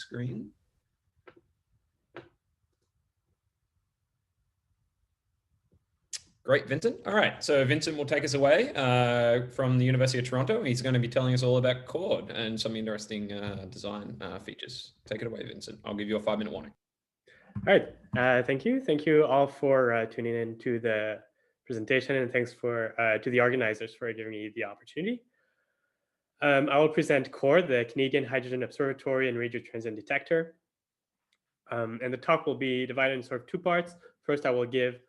screen. Great, Vincent. All right, so Vincent will take us away from the University of Toronto. He's going to be telling us all about Chord and some interesting design features. Take it away, Vincent. I'll give you a 5-minute warning. All right, thank you. Thank you all for tuning in to the presentation, and thanks to the organizers for giving me the opportunity. I will present Chord, the Canadian Hydrogen Observatory and Radio Transit Detector. And the talk will be divided in sort of two parts. First, I will give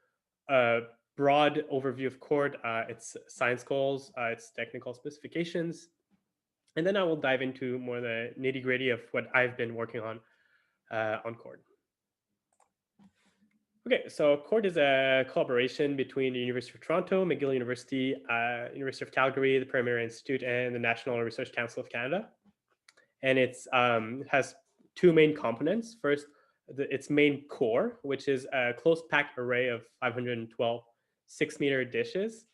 a broad overview of Chord, its science goals, its technical specifications, and then I will dive into more the nitty-gritty of what I've been working on Chord. Okay, so Chord is a collaboration between the University of Toronto, McGill University, University of Calgary, the Primary Institute, and the National Research Council of Canada. And it has two main components. First, its main core, which is a close-packed array of 512 6-meter dishes,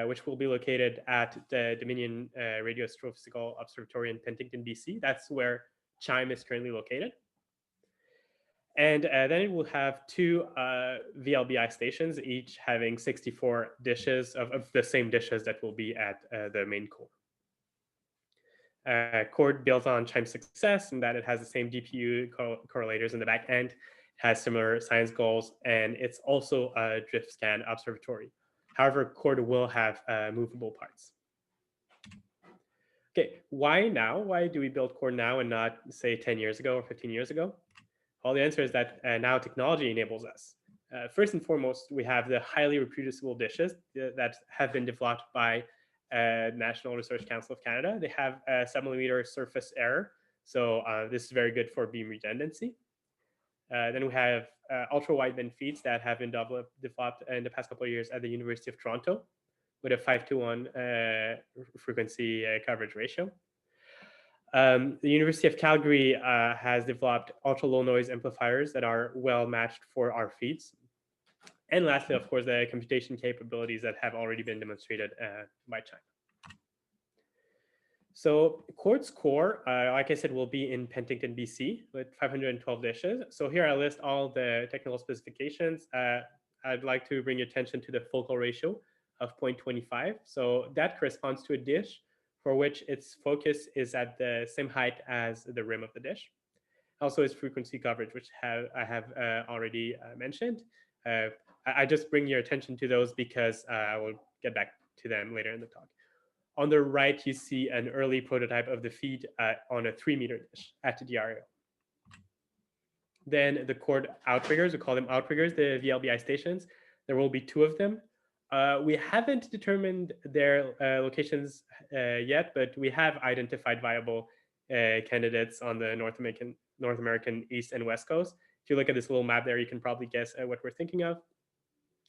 which will be located at the Dominion Radio Astrophysical Observatory in Penticton, BC. That's where CHIME is currently located. And then it will have two VLBI stations, each having 64 dishes of the same dishes that will be at the main core. Chord builds on CHIME's success in that it has the same GPU correlators in the back end, has similar science goals, and it's also a drift scan observatory. However, Chord will have movable parts. Okay, why now? Why do we build Chord now and not, say, 10 years ago or 15 years ago? Well, the answer is that now technology enables us. First and foremost, we have the highly reproducible dishes that have been developed by National Research Council of Canada. They have a 7mm surface error, so this is very good for beam redundancy. Then we have ultra-wideband feeds that have been developed in the past couple of years at the University of Toronto with a 5:1 frequency coverage ratio. The University of Calgary has developed ultra-low noise amplifiers that are well matched for our feeds. And lastly, of course, the computation capabilities that have already been demonstrated by CHIME. So Chord's core, like I said, will be in Penticton, BC with 512 dishes. So here I list all the technical specifications. I'd like to bring your attention to the focal ratio of 0.25. So that corresponds to a dish for which its focus is at the same height as the rim of the dish. Also its frequency coverage, which I have already mentioned. I just bring your attention to those because I will get back to them later in the talk. On the right, you see an early prototype of the feed on a 3-meter dish at the DRAO. Then the Chord outriggers, we call them outriggers, the VLBI stations. There will be 2 of them. We haven't determined their locations yet, but we have identified viable candidates on the North American East and West Coast. If you look at this little map there, you can probably guess what we're thinking of.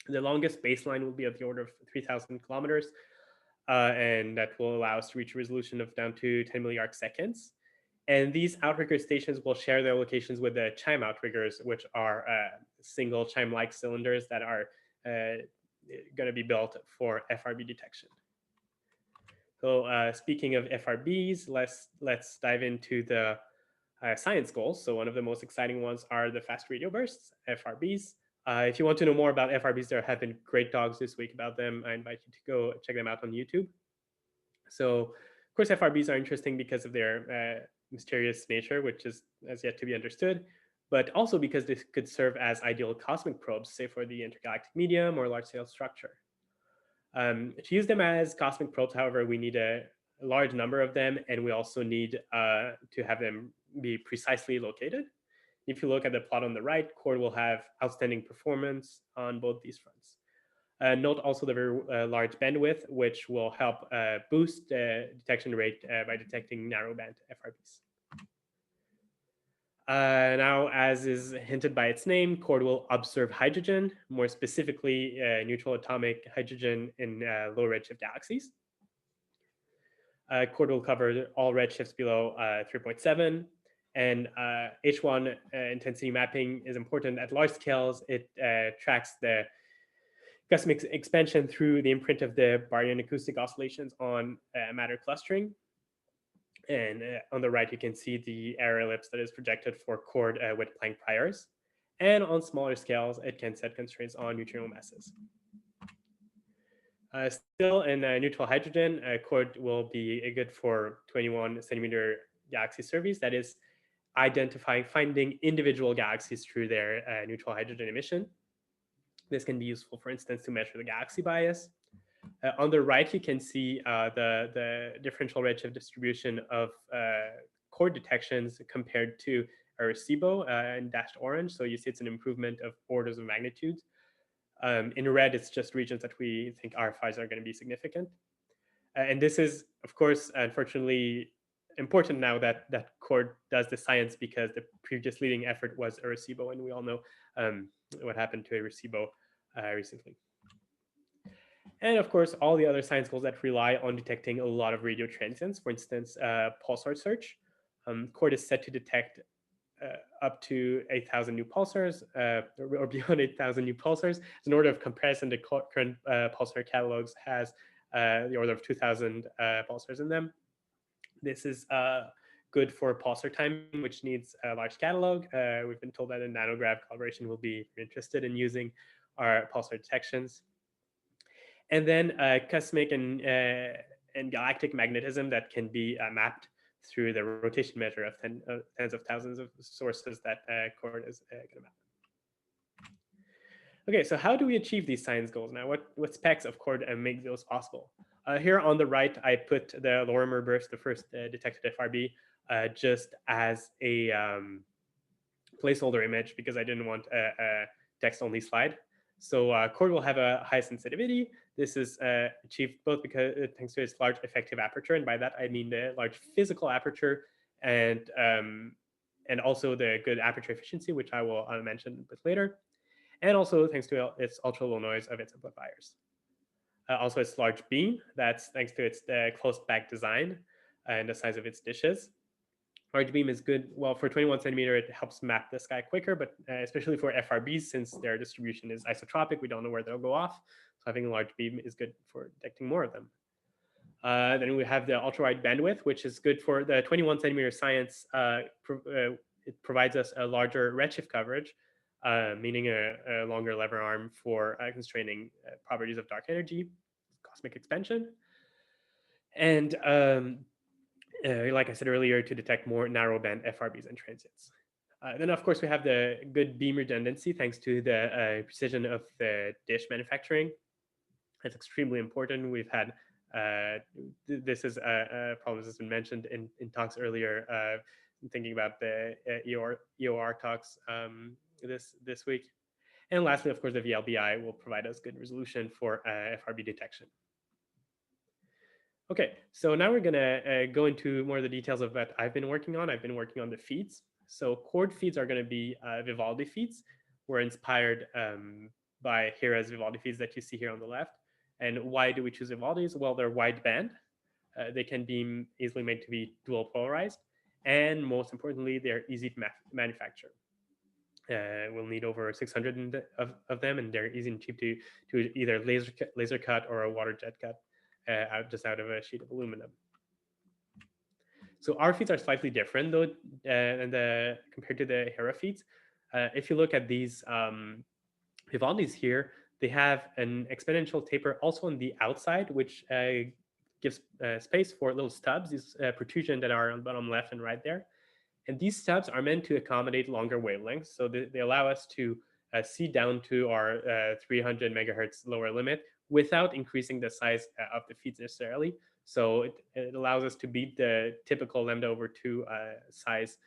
The longest baseline will be of the order of 3,000 kilometers, and that will allow us to reach a resolution of down to 10 milliarc seconds. And these outrigger stations will share their locations with the CHIME outriggers, which are single CHIME-like cylinders that are going to be built for FRB detection. So speaking of FRBs, let's dive into the science goals. So one of the most exciting ones are the fast radio bursts, FRBs. If you want to know more about FRBs, there have been great talks this week about them. I invite you to go check them out on YouTube. So of course, FRBs are interesting because of their mysterious nature, which is as yet to be understood, but also because this could serve as ideal cosmic probes, say for the intergalactic medium or large-scale structure. To use them as cosmic probes, however, we need a large number of them, and we also need to have them be precisely located. If you look at the plot on the right, Chord will have outstanding performance on both these fronts. Note also the very large bandwidth, which will help boost the detection rate by detecting narrowband FRBs. Now, as is hinted by its name, Chord will observe hydrogen, more specifically neutral atomic hydrogen in low redshift galaxies. Chord will cover all redshifts below 3.7. And H1 intensity mapping is important at large scales. It tracks the cosmic expansion through the imprint of the baryon acoustic oscillations on matter clustering. And on the right, you can see the error ellipse that is projected for chord with Planck priors. And on smaller scales, it can set constraints on neutrino masses. Still in neutral hydrogen, chord will be good for 21 centimeter galaxy surveys. That is finding individual galaxies through their neutral hydrogen emission. This can be useful, for instance, to measure the galaxy bias. On the right, you can see the differential redshift distribution of chord detections compared to Arecibo in dashed orange. So you see it's an improvement of orders of magnitude. In red, it's just regions that we think RFIs are going to be significant. And this is, of course, unfortunately, important now that chord does the science, because the previous leading effort was Arecibo, and we all know what happened to Arecibo recently. And of course, all the other science goals that rely on detecting a lot of radio transients, for instance, pulsar search. Chord is set to detect up to 8,000 new pulsars or beyond 8,000 new pulsars. As an order of comparison, the current pulsar catalogs has the order of 2,000 pulsars in them. This is good for pulsar timing, which needs a large catalog. We've been told that in nanograph calibration will be interested in using our pulsar detections. And then cosmic and galactic magnetism that can be mapped through the rotation measure of tens of thousands of sources that chord is going to map. Okay, so how do we achieve these science goals now? What specs of chord make those possible? Here on the right, I put the Lorimer burst, the first detected FRB, just as a placeholder image, because I didn't want a text-only slide. So chord will have a high sensitivity. This is achieved both because thanks to its large effective aperture, and by that I mean the large physical aperture, and also the good aperture efficiency, which I will mention a bit later, and also thanks to its ultra low noise of its amplifiers. Also its large beam, that's thanks to its closed back design and the size of its dishes. Large beam is good. Well, for 21 centimeter, it helps map the sky quicker, but especially for FRBs, since their distribution is isotropic, we don't know where they'll go off. So having a large beam is good for detecting more of them. Then we have the ultra wide bandwidth, which is good for the 21 centimeter science. It provides us a larger redshift coverage, meaning a longer lever arm for constraining properties of dark energy, cosmic expansion. And like I said earlier, to detect more narrowband FRBs and transients. Then, of course, we have the good beam redundancy thanks to the precision of the dish manufacturing. That's extremely important. We've had this is a problem that's been mentioned in talks earlier. Thinking about the EOR talks this week. And lastly, of course, the VLBI will provide us good resolution for FRB detection. Okay, so now we're gonna go into more of the details of what I've been working on. I've been working on the feeds. So chord feeds are gonna be Vivaldi feeds. We're inspired by Hira's Vivaldi feeds that you see here on the left. And why do we choose Vivaldi's? Well, they're wideband. They can be easily made to be dual polarized. And most importantly, they're easy to manufacture. We'll need over 600 of them, and they're easy and cheap to either laser cut or a water jet cut. Out of a sheet of aluminum. So our feeds are slightly different though, compared to the Hera feeds. If you look at these Vivaldis here, they have an exponential taper also on the outside, which gives space for little stubs, these protrusion that are on the bottom left and right there. And these stubs are meant to accommodate longer wavelengths. So they allow us to see down to our 300 megahertz lower limit without increasing the size of the feeds necessarily. So it allows us to beat the typical lambda over 2 size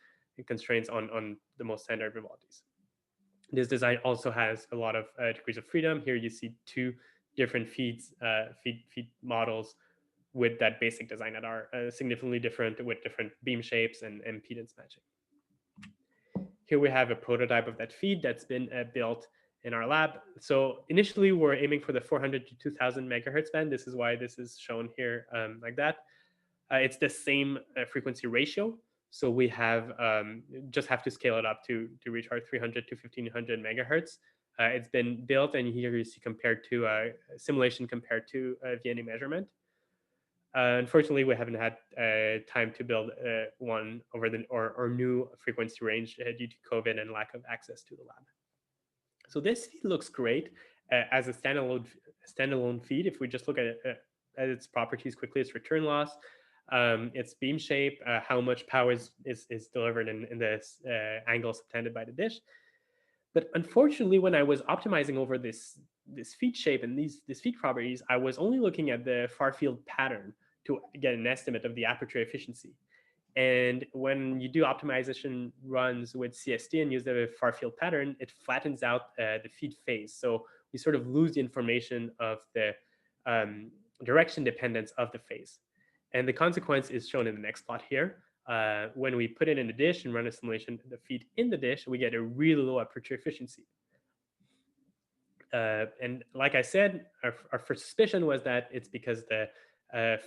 constraints on the most standard Vivaldis. This design also has a lot of degrees of freedom. Here you see 2 different feed models with that basic design that are significantly different, with different beam shapes and impedance matching. Here we have a prototype of that feed that's been built in our lab. So initially we're aiming for the 400 to 2000 megahertz band. This is why this is shown here like that. It's the same frequency ratio. So we have just have to scale it up to reach our 300 to 1500 megahertz. It's been built, and here you see compared to simulation compared to VNA measurement. Unfortunately, we haven't had time to build one over the or new frequency range due to COVID and lack of access to the lab. So this feed looks great as a standalone feed. If we just look at its properties quickly, its return loss, its beam shape, how much power is delivered in this angle subtended by the dish. But unfortunately, when I was optimizing over this feed shape and this feed properties, I was only looking at the far field pattern to get an estimate of the aperture efficiency. And when you do optimization runs with CST and use the far field pattern, it flattens out the feed phase. So we sort of lose the information of the direction dependence of the phase. And the consequence is shown in the next plot here. When we put it in the dish and run a simulation of the feed in the dish, we get a really low aperture efficiency. And like I said, our first suspicion was that it's because the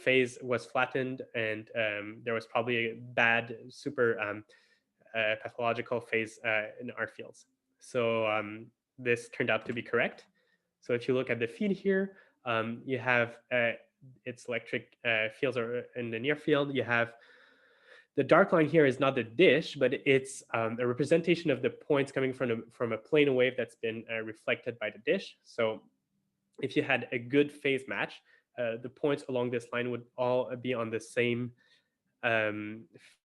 phase was flattened and there was probably a bad super pathological phase in our fields. So this turned out to be correct. So if you look at the feed here, you have its electric fields are in the near field. You have the dark line here is not the dish, but it's a representation of the points coming from a plane wave that's been reflected by the dish. So if you had a good phase match, the points along this line would all be on the same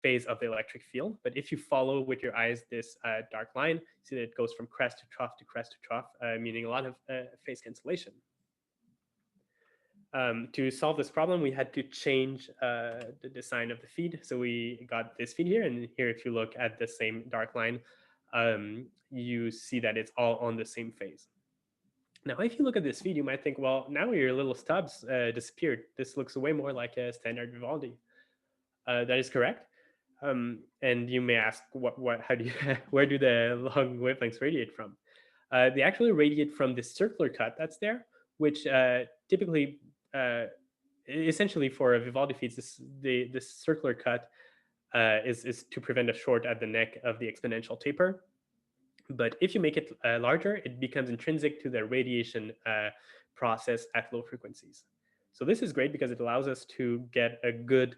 phase of the electric field. But if you follow with your eyes this dark line, see that it goes from crest to trough to crest to trough, meaning a lot of phase cancellation. To solve this problem, we had to change the design of the feed. So we got this feed here, and here if you look at the same dark line, you see that it's all on the same phase. Now, if you look at this feed, you might think, well, now your little stubs disappeared. This looks way more like a standard Vivaldi. That is correct. And you may ask, how do you, where do the long wavelengths radiate from? They actually radiate from this circular cut that's there, which typically, essentially for a Vivaldi feeds, this circular cut is to prevent a short at the neck of the exponential taper. But if you make it larger, it becomes intrinsic to the radiation process at low frequencies. So this is great because it allows us to get a good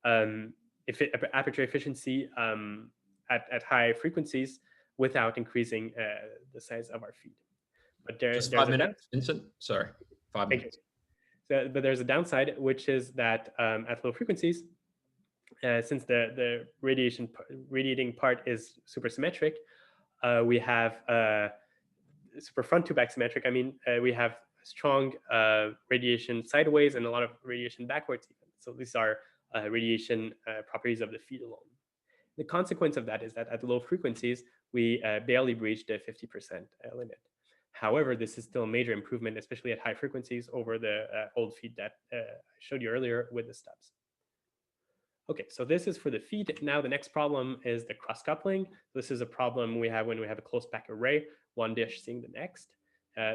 aperture efficiency at high frequencies without increasing the size of our feed. But Just 5 minutes, Vincent. Sorry, 5 minutes. So, but there's a downside, which is that at low frequencies, since the radiating part is supersymmetric, we have super front tube axisymmetric. I mean, we have strong radiation sideways and a lot of radiation backwards even. So these are radiation properties of the feed alone. The consequence of that is that at low frequencies, we barely breach the 50% limit. However, this is still a major improvement, especially at high frequencies over the old feed that I showed you earlier with the stubs. Okay, so this is for the feed. Now the next problem is the cross coupling. This is a problem we have when we have a close back array, one dish seeing the next.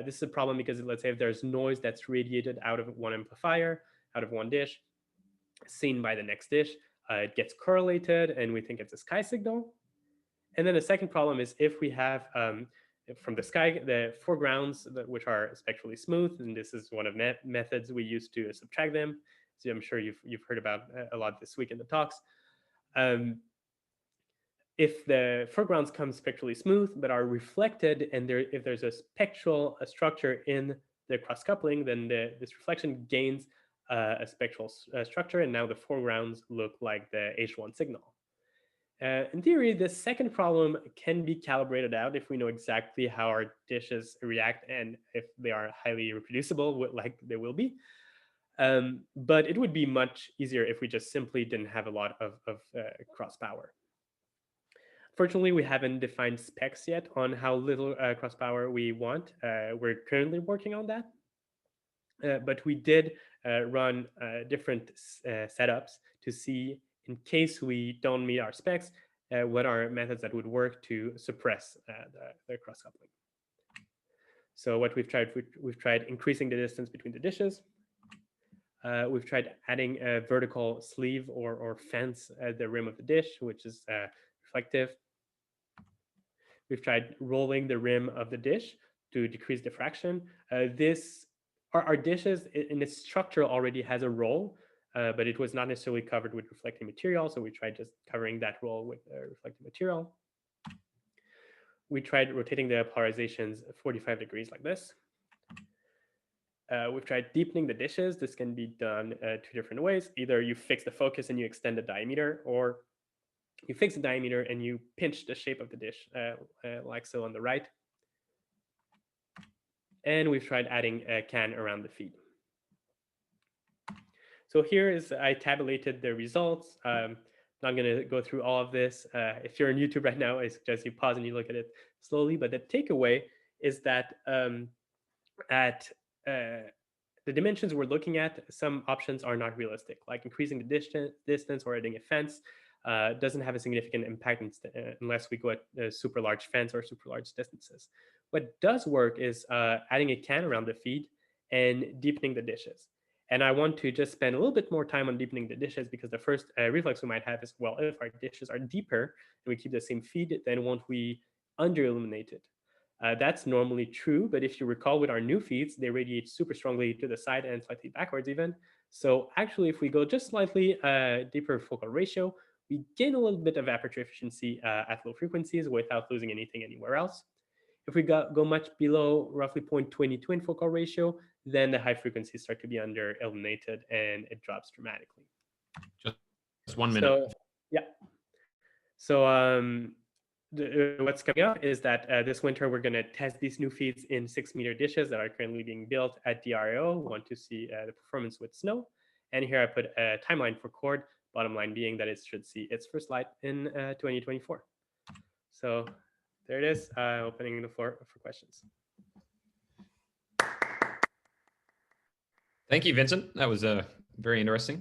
This is a problem because let's say if there's noise that's radiated out of one amplifier, out of one dish, seen by the next dish, it gets correlated and we think it's a sky signal. And then the second problem is if we have from the sky, the foregrounds, which are spectrally smooth, and this is one of methods we use to subtract them. So I'm sure you've heard about a lot this week in the talks. If the foregrounds come spectrally smooth but are reflected, and if there's a spectral structure in the cross coupling, then this reflection gains a spectral structure, and now the foregrounds look like the H1 signal. In theory, the second problem can be calibrated out if we know exactly how our dishes react and if they are highly reproducible, like they will be. But it would be much easier if we just simply didn't have a lot of cross power. Fortunately, we haven't defined specs yet on how little cross power we want. We're currently working on that. But we did run different setups to see, in case we don't meet our specs, what are methods that would work to suppress the cross coupling. So what we've tried increasing the distance between the dishes. We've tried adding a vertical sleeve or fence at the rim of the dish, which is reflective. We've tried rolling the rim of the dish to decrease diffraction. Our dishes in its structure already has a roll, but it was not necessarily covered with reflecting material. So we tried just covering that role with reflecting material. We tried rotating the polarizations 45 degrees like this. We've tried deepening the dishes. This can be done 2 different ways. Either you fix the focus and you extend the diameter, or you fix the diameter and you pinch the shape of the dish like so on the right. And we've tried adding a can around the feed. So here is, I tabulated the results. I'm not going to go through all of this. If you're on YouTube right now, I suggest you pause and you look at it slowly. But the takeaway is that at the dimensions we're looking at, some options are not realistic, like increasing the distance or adding a fence doesn't have a significant impact unless we go at a super large fence or super large distances. What does work is adding a can around the feed and deepening the dishes. And I want to just spend a little bit more time on deepening the dishes, because the first reflex we might have is, well, if our dishes are deeper and we keep the same feed, then won't we under illuminate it? That's normally true, but if you recall with our new feeds, they radiate super strongly to the side and slightly backwards even. So actually, if we go just slightly deeper focal ratio, we gain a little bit of aperture efficiency at low frequencies without losing anything anywhere else. If we go much below roughly 0.22 in focal ratio, then the high frequencies start to be under illuminated and it drops dramatically. Just 1 minute. So, yeah. So what's coming up is that this winter we're going to test these new feeds in 6-meter dishes that are currently being built at DRAO. We want to see the performance with snow. And here I put a timeline for Chord, bottom line being that it should see its first light in 2024. So there it is, opening the floor for questions. Thank you, Vincent. That was very interesting.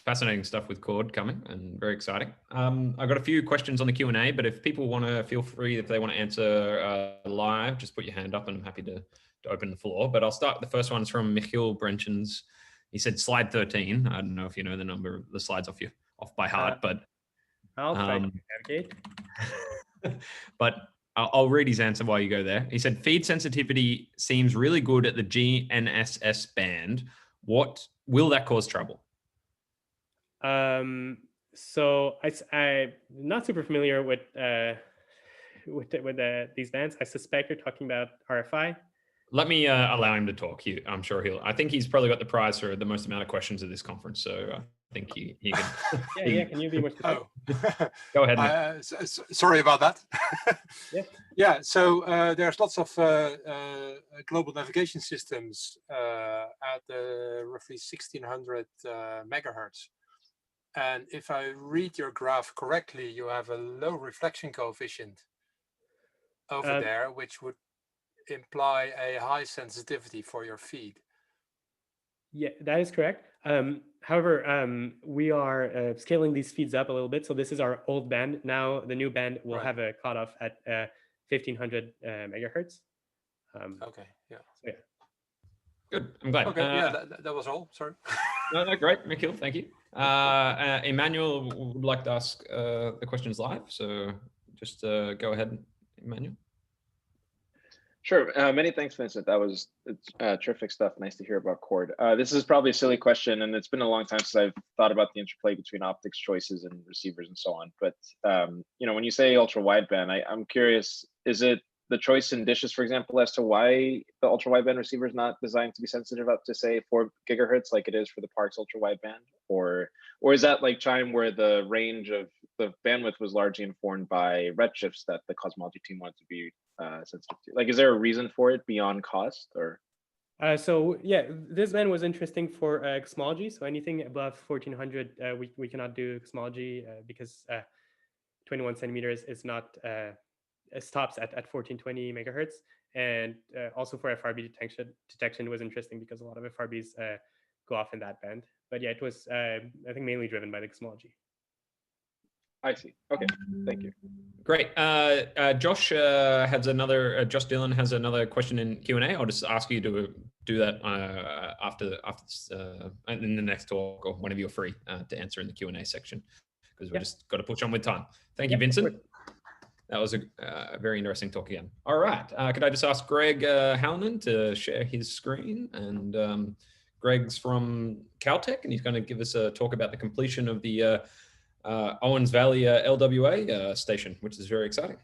Fascinating stuff with Chord coming and very exciting. I've got a few questions on the Q&A, but if people want to, feel free, if they want to answer live, just put your hand up and I'm happy to open the floor. But I'll start. The first one is from Michiel Brenchens. He said slide 13. I don't know if you know the number of the slides off by heart, but I'll try to navigate. But I'll read his answer while you go there. He said, feed sensitivity seems really good at the GNSS band. What will that cause trouble? So I'm not super familiar with these bands. I suspect you're talking about RFI. Let me allow him to talk. I'm sure I think he's probably got the prize for the most amount of questions at this conference. So I think he can. yeah. Can you be more specific? Oh. Go ahead. Sorry about that. Yeah. Yeah. So there's lots of global navigation systems at roughly 1600 megahertz. And if I read your graph correctly, you have a low reflection coefficient over there, which would imply a high sensitivity for your feed. Yeah, that is correct. However, we are scaling these feeds up a little bit. So this is our old band. Now the new band will have a cutoff at 1500 megahertz. Okay, yeah. So yeah. Good, I'm glad. Okay, yeah, that was all, sorry. No, great, Michiel, thank you. Emmanuel would like to ask the questions live. So just go ahead, Emmanuel. Sure. Many thanks, Vincent. It's terrific stuff. Nice to hear about Chord. This is probably a silly question, and it's been a long time since I've thought about the interplay between optics choices and receivers and so on. But when you say ultra wideband, I'm curious: is it the choice in dishes, for example, as to why the ultra wideband receiver is not designed to be sensitive up to say 4 gigahertz, like it is for the Parkes ultra wideband, or is that like Chime, where the range of the bandwidth was largely informed by redshifts that the cosmology team wanted to be sensitive to? Like, is there a reason for it beyond cost, or? So yeah, this band was interesting for cosmology. So anything above 1400, we cannot do cosmology because 21 centimeters is not stops at 1420 megahertz. And also for FRB detection, it was interesting because a lot of FRBs go off in that band. But yeah, it was I think mainly driven by the cosmology. I see. Okay, thank you. Great. Josh Josh Dillon has another question in Q&A. I'll just ask you to do that after in the next talk, or whenever you're free to answer in the Q&A section, because we've just got to push on with time. Thank you, Vincent. That was a very interesting talk again. All right. Could I just ask Greg Hallinan to share his screen and Greg's from Caltech, and he's going to give us a talk about the completion of the Owens Valley LWA station, which is very exciting.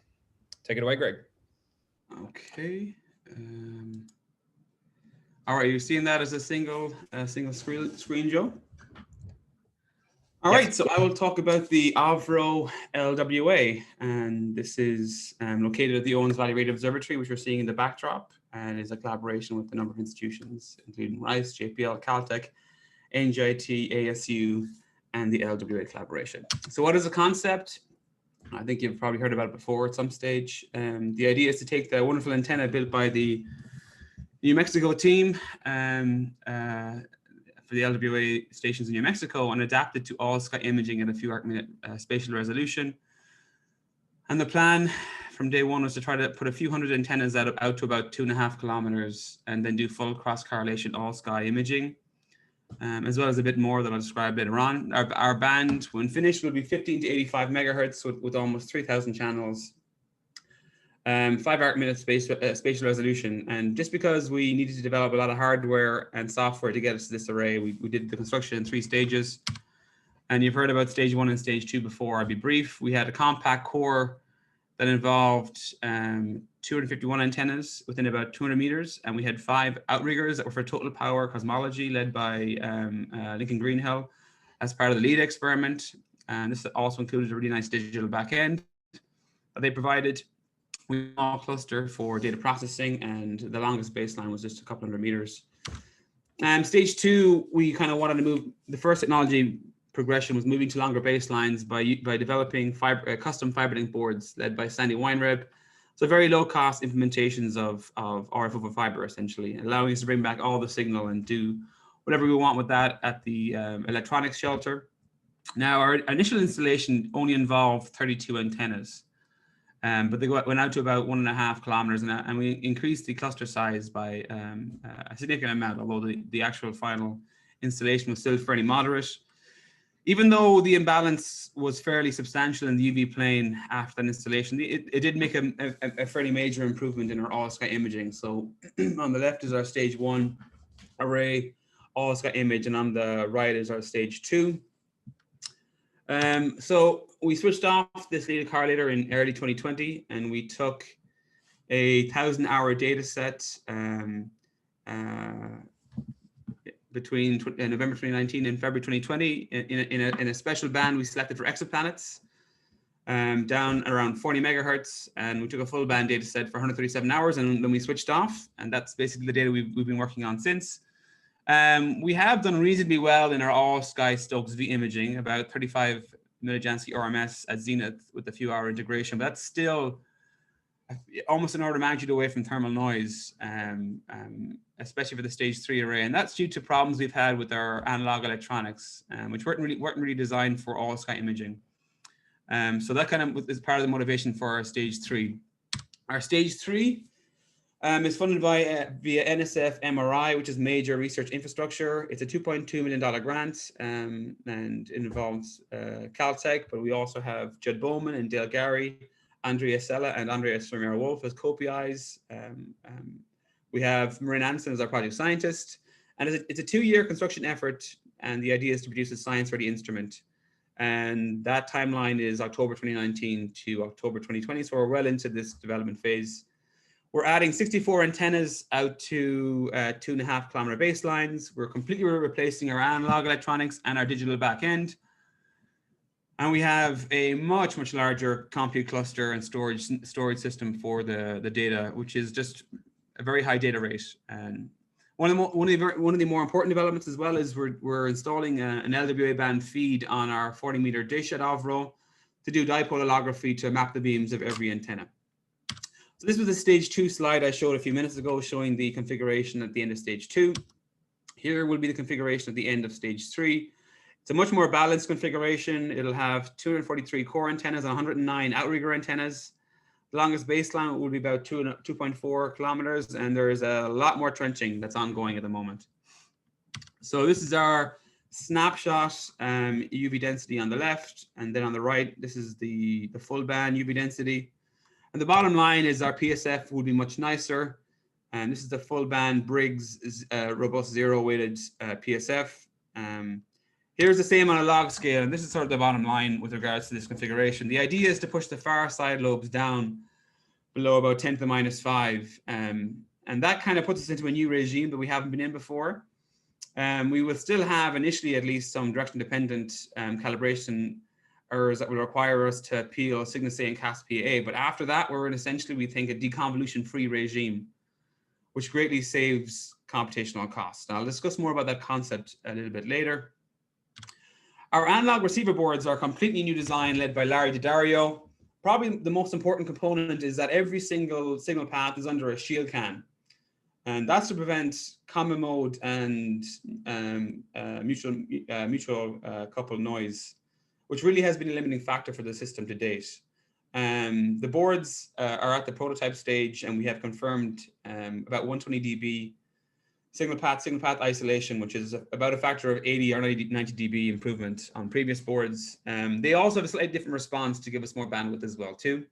Take it away, Greg. Okay. All right, you're seeing that as a single screen, Joe? All right, so I will talk about the Avro LWA, and this is located at the Owens Valley Radio Observatory, which we're seeing in the backdrop, and is a collaboration with a number of institutions, including RICE, JPL, Caltech, NJIT, ASU, and the LWA collaboration. So what is the concept? I think you've probably heard about it before at some stage. The idea is to take the wonderful antenna built by the New Mexico team for the LWA stations in New Mexico and adapt it to all sky imaging at a few arc-minute spatial resolution. And the plan from day one was to try to put a few hundred antennas out to about 2.5 kilometers and then do full cross correlation all sky imaging, as well as a bit more that I'll describe later on. Our band, when finished, will be 15 to 85 megahertz with almost 3,000 channels. 5 arc-minute spatial resolution. And just because we needed to develop a lot of hardware and software to get us to this array, we did the construction in 3 stages. And you've heard about stage 1 and stage 2 before. I'll be brief. We had a compact core that involved 251 antennas within about 200 meters. And we had 5 outriggers that were for total power cosmology led by Lincoln Greenhill as part of the LEAD experiment. And this also included a really nice digital backend that they provided. We all cluster for data processing, and the longest baseline was just a couple hundred meters. Stage 2, we kind of wanted to move. The first technology progression was moving to longer baselines by developing custom fiber link boards led by Sandy Weinreb. So very low cost implementations of RF over fiber, essentially, allowing us to bring back all the signal and do whatever we want with that at the electronics shelter. Now, our initial installation only involved 32 antennas. But they went out to about 1.5 kilometers, and we increased the cluster size by a significant amount, although the actual final installation was still fairly moderate. Even though the imbalance was fairly substantial in the UV plane after that installation, it did make a fairly major improvement in our all-sky imaging. So on the left is our stage 1 array all-sky image, and on the right is our stage 2. So we switched off this data correlator in early 2020, and we took a 1,000-hour data set between November 2019 and February 2020 in a special band we selected for exoplanets, down around 40 megahertz, and we took a full band data set for 137 hours, and then we switched off, and that's basically the data we've been working on since. We have done reasonably well in our all-sky Stokes V imaging, about 35 millijansky RMS at zenith with a few hour integration, but that's still almost an order of magnitude away from thermal noise, especially for the stage 3 array. And that's due to problems we've had with our analog electronics, which weren't really designed for all-sky imaging. So that kind of is part of the motivation for our stage 3. Our stage 3 is funded by via NSF MRI, which is Major Research Infrastructure. It's a $2.2 million grant, and it involves Caltech, but we also have Judd Bowman and Dale Gary, Andrea Sella and Andrea Stormier-Wolf as co-PIs. We have Marin Anderson as our project scientist, and it's a 2-year construction effort, and the idea is to produce a science-ready instrument. And that timeline is October 2019 to October 2020, so we're well into this development phase. We're adding 64 antennas out to 2.5 kilometer baselines. We're completely replacing our analog electronics and our digital backend. And we have a much larger compute cluster and storage system for the data, which is just a very high data rate. And one of the more important developments as well is we're installing an LWA band feed on our 40-meter dish at Avro to do dipole holography to map the beams of every antenna. So this was a stage 2 slide I showed a few minutes ago, showing the configuration at the end of stage 2. Here will be the configuration at the end of stage 3. It's a much more balanced configuration. It'll have 243 core antennas and 109 outrigger antennas. The longest baseline will be about 2.4 kilometers, and there's a lot more trenching that's ongoing at the moment. So this is our snapshot UV density on the left, and then on the right, this is the full band UV density. And the bottom line is our PSF will be much nicer. And this is the full band Briggs robust zero weighted PSF. Here's the same on a log scale, and this is sort of the bottom line with regards to this configuration. The idea is to push the far side lobes down below about 10 to the minus 5. And that kind of puts us into a new regime that we haven't been in before. We will still have, initially at least, some direction-dependent calibration errors that will require us to peel Cygnus A and CASP PA. But after that, we're in essentially, we think, a deconvolution-free regime, which greatly saves computational costs. Now, I'll discuss more about that concept a little bit later. Our analog receiver boards are a completely new design led by Larry DiDario. Probably the most important component is that every single signal path is under a shield can. And that's to prevent common mode and mutual coupled noise, which really has been a limiting factor for the system to date. The boards are at the prototype stage, and we have confirmed about 120 dB signal path isolation, which is about a factor of 80 or 90 dB improvement on previous boards. They also have a slightly different response to give us more bandwidth as well too.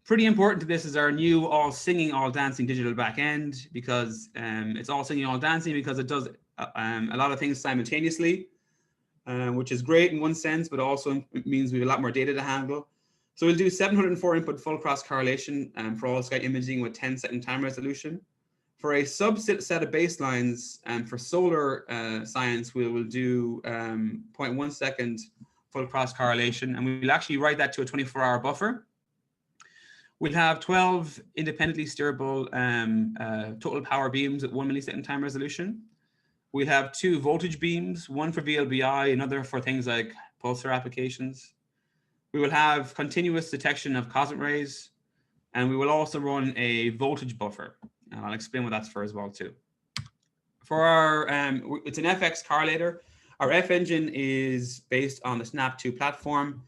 Pretty important to this is our new all singing, all dancing digital back end, because it's all singing, all dancing because it does a lot of things simultaneously, which is great in one sense, but also means we have a lot more data to handle. So we'll do 704 input full cross correlation for all sky imaging with 10-second time resolution. For a subset of baselines, for solar science, we will do 0.1 second full cross correlation, and we'll actually write that to a 24-hour buffer. We'll have 12 independently steerable total power beams at 1 millisecond time resolution. We'll have 2 voltage beams, one for VLBI, another for things like pulsar applications. We will have continuous detection of cosmic rays, and we will also run a voltage buffer. And I'll explain what that's for as well too. For our, it's an FX correlator. Our F engine is based on the Snap 2 platform.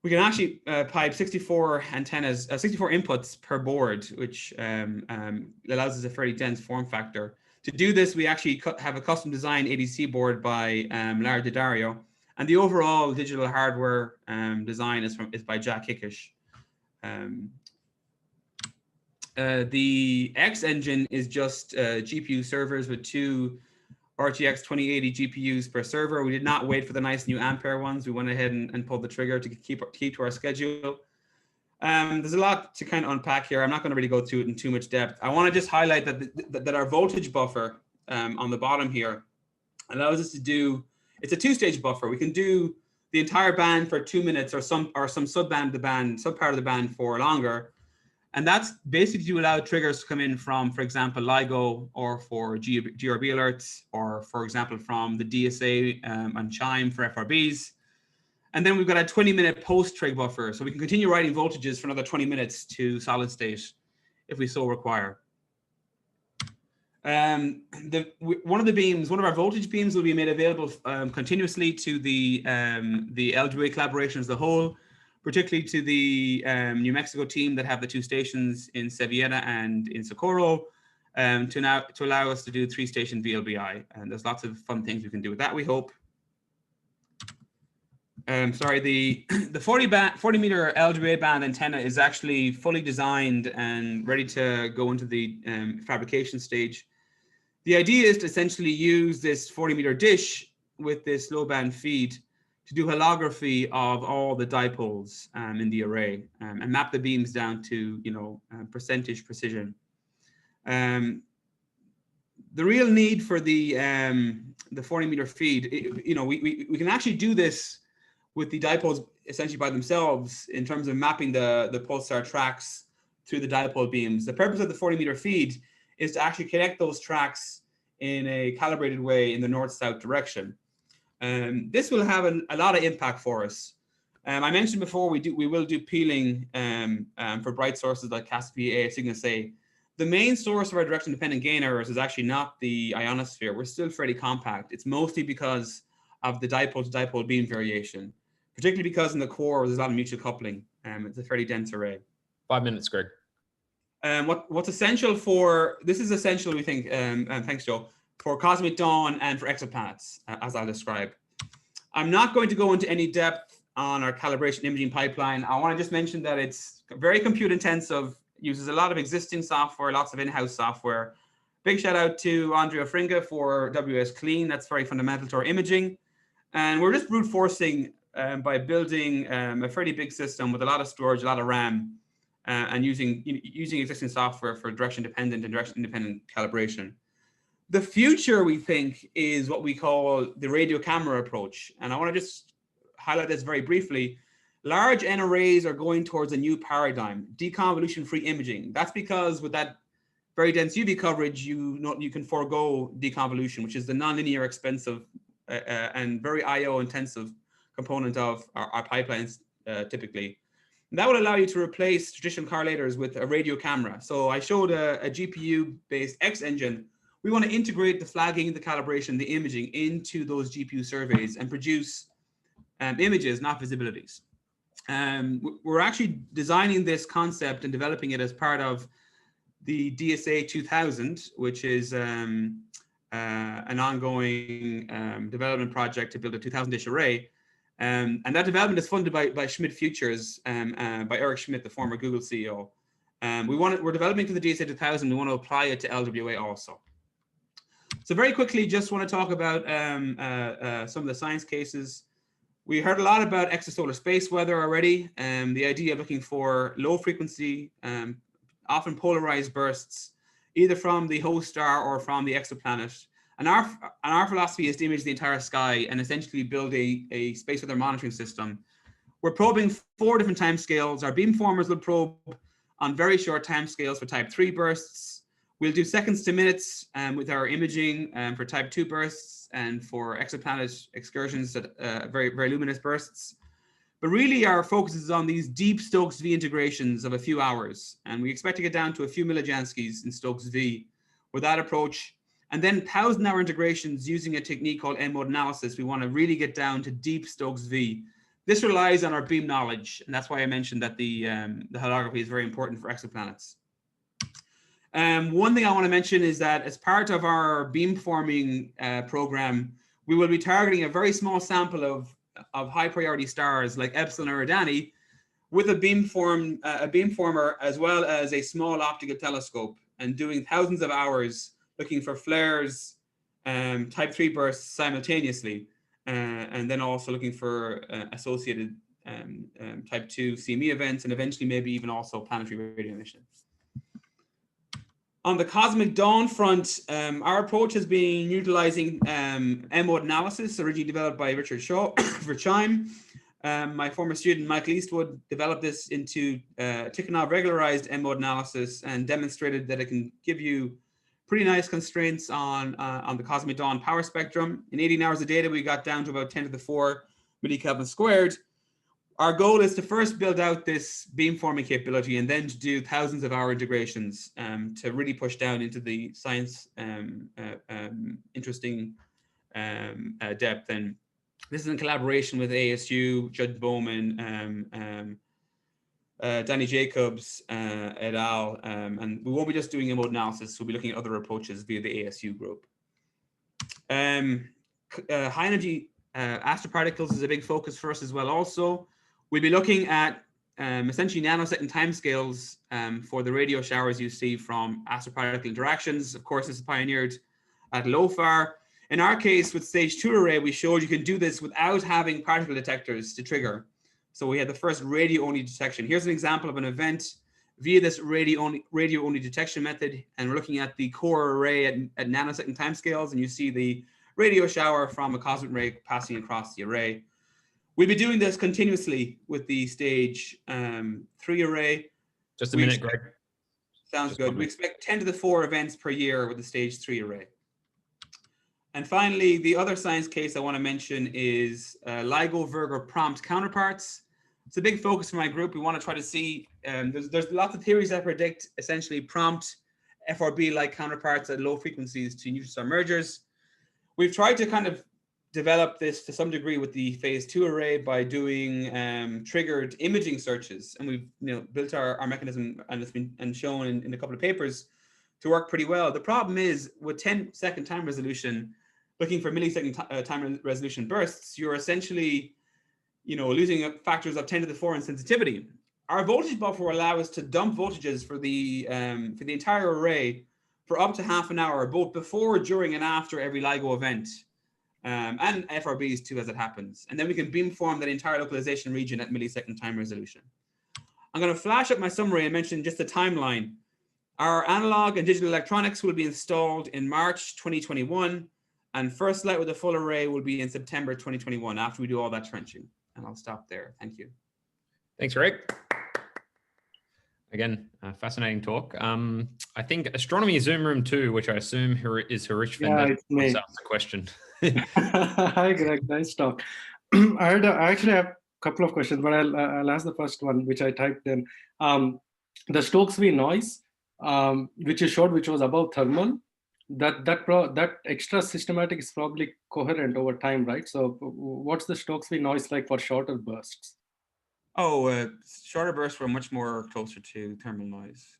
We can actually pipe 64 antennas, 64 inputs per board, which allows us a fairly dense form factor. To do this, we actually have a custom designed ADC board by Larry DiDario, and the overall digital hardware design is by Jack Hickish. The X engine is just GPU servers with 2 RTX 2080 GPUs per server. We did not wait for the nice new Ampere ones. We went ahead and pulled the trigger to keep to our schedule. There's a lot to kind of unpack here. I'm not going to really go through it in too much depth. I want to just highlight that our voltage buffer on the bottom here allows us to do, it's a 2-stage buffer. We can do the entire band for 2 minutes or some sub-part of the band for longer. And that's basically to allow triggers to come in from, for example, LIGO, or for GRB alerts, or for example, from the DSA and Chime for FRBs. And then we've got a 20-minute post-trig buffer. So we can continue writing voltages for another 20 minutes to solid state if we so require. One of our voltage beams will be made available continuously to the LGA collaboration as a whole, particularly to the New Mexico team that have the 2 stations in Sevieta and in Socorro, to allow us to do 3-station VLBI. And there's lots of fun things we can do with that, we hope. The 40-meter LGA band antenna is actually fully designed and ready to go into the fabrication stage. The idea is to essentially use this 40-meter dish with this low band feed to do holography of all the dipoles in the array and map the beams down to, percentage precision. The real need for the 40-meter feed, we can actually do this with the dipoles essentially by themselves in terms of mapping the pulsar tracks through the dipole beams. The purpose of the 40-meter feed is to actually connect those tracks in a calibrated way in the north-south direction. This will have a lot of impact for us. I mentioned before we will do peeling for bright sources like CASP PA, Cygnus A. The main source of our direction-dependent gain errors is actually not the ionosphere. We're still fairly compact. It's mostly because of the dipole-to-dipole beam variation, particularly because in the core there's a lot of mutual coupling. It's a fairly dense array. 5 minutes, Greg. What's essential this is essential, we think, and thanks, Joe, for cosmic dawn and for exoplanets, as I'll describe. I'm not going to go into any depth on our calibration imaging pipeline. I want to just mention that it's very compute intensive. uses a lot of existing software, lots of in-house software. Big shout out to Andrea Fringa for WS Clean. That's very fundamental to our imaging. And we're just brute forcing by building a fairly big system with a lot of storage, a lot of RAM, and using existing software for direction dependent and direction independent calibration. The future, we think, is what we call the radio camera approach. And I want to just highlight this very briefly. Large N arrays are going towards a new paradigm, deconvolution-free imaging. That's because with that very dense UV coverage, you can forego deconvolution, which is the nonlinear, expensive, and very I/O intensive component of our pipelines typically. And that will allow you to replace traditional correlators with a radio camera. So I showed a GPU-based X engine. We want to integrate the flagging, the calibration, the imaging into those GPU surveys and produce images, not visibilities. We're actually designing this concept and developing it as part of the DSA 2000, which is an ongoing development project to build a 2000-dish array. And that development is funded by Schmidt Futures, by Eric Schmidt, the former Google CEO. We're developing to the DSA 2000. We want to apply it to LWA also. So very quickly, just want to talk about some of the science cases. We heard a lot about extrasolar space weather already, the idea of looking for low frequency, often polarized bursts, either from the host star or from the exoplanet. And our philosophy is to image the entire sky and essentially build a space weather monitoring system. We're probing 4 different timescales. Our beamformers will probe on very short timescales for type 3 bursts. We'll do seconds to minutes with our imaging for type 2 bursts and for exoplanet excursions at very, very luminous bursts. But really our focus is on these deep Stokes V integrations of a few hours. And we expect to get down to a few millijanskis in Stokes V with that approach. And then 1,000-hour integrations using a technique called M-mode analysis. We want to really get down to deep Stokes V. This relies on our beam knowledge. And that's why I mentioned that the holography is very important for exoplanets. One thing I want to mention is that as part of our beamforming program, we will be targeting a very small sample of high priority stars like Epsilon or Eridani with a beamformer as well as a small optical telescope, and doing thousands of hours looking for flares, type 3 bursts simultaneously, and then also looking for associated type 2 CME events, and eventually maybe even also planetary radio emission. On the cosmic dawn front, our approach has been utilizing M-mode analysis, originally developed by Richard Shaw for CHIME. My former student, Michael Eastwood, developed this into Tikhonov regularized M-mode analysis and demonstrated that it can give you pretty nice constraints on the cosmic dawn power spectrum. In 18 hours of data, we got down to about 10 to the 4 millikelvin squared. Our goal is to first build out this beamforming capability and then to do thousands of hour integrations to really push down into the science interesting depth. And this is in collaboration with ASU, Judd Bowman, Danny Jacobs, et al. And we won't be just doing M-mode analysis. We'll be looking at other approaches via the ASU group. High energy astroparticles is a big focus for us as well also. We'll be looking at essentially nanosecond timescales for the radio showers you see from astroparticle interactions. Of course, this is pioneered at LOFAR. In our case, with stage 2 array, we showed you can do this without having particle detectors to trigger. So we had the first radio-only detection. Here's an example of an event via this radio-only detection method. And we're looking at the core array at nanosecond timescales. And you see the radio shower from a cosmic ray passing across the array. We'll be doing this continuously with the stage 3 array. Just a minute, Greg. Sounds good. We expect 10 to the 4 events per year with the stage 3 array. And finally, the other science case I want to mention is LIGO-Virgo prompt counterparts. It's a big focus for my group. We want to try to see, there's lots of theories that predict essentially prompt FRB-like counterparts at low frequencies to neutron star mergers. We've tried to kind of develop this to some degree with the phase 2 array by doing triggered imaging searches, and we've built our mechanism, and it's been shown in a couple of papers to work pretty well. The problem is with 10-second time resolution, looking for millisecond time resolution bursts, you're essentially losing factors of 10 to the 4 in sensitivity. our voltage buffer will allow us to dump voltages for the entire array for up to half an hour, both before, during, and after every LIGO event, and FRBs too, as it happens. And then we can beamform that entire localization region at millisecond time resolution. I'm going to flash up my summary and mention just the timeline. Our analog and digital electronics will be installed in March 2021, and first light with the full array will be in September 2021 after we do all that trenching. And I'll stop there. Thank you. Thanks, Greg. Again, fascinating talk. I think Astronomy Zoom Room 2, which I assume is Harish Fender, wants to ask a question. Hi, Greg. Nice talk. I actually have a couple of questions, but I'll ask the first one, which I typed in. The Stokes-V noise, which you showed, which was above thermal, that extra systematic is probably coherent over time, right? So what's the Stokes-V noise like for shorter bursts? Oh, shorter bursts were much more closer to thermal noise,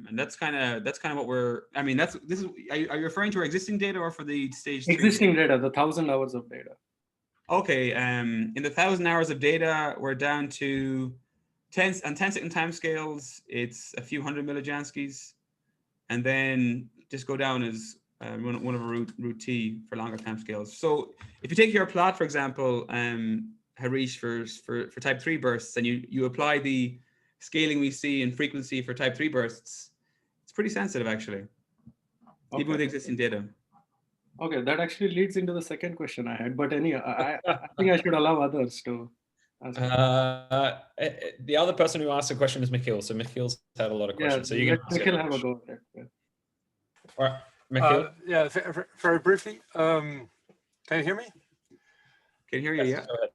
and that's kind of what we're. I mean, are you referring to our existing data or for the stage 3? Existing data, the 1,000 hours of data. Okay, in the 1,000 hours of data, we're down to 10-second time scales. It's a few hundred millijanskis, and then just go down as one of a root T for longer time scales. So if you take your plot, for example, Harish, for type 3 bursts, and you apply the scaling we see in frequency for type 3 bursts, it's pretty sensitive actually, even with existing data. Okay, that actually leads into the second question I had, but anyway, I think I should allow others to ask. The other person who asked the question is Michiel. So Michiel's had a lot of questions. So you can Michiel have a go at it. Yeah. All right, Michiel. Yeah, very briefly. Can you hear me? Can hear you? Yes, Yeah.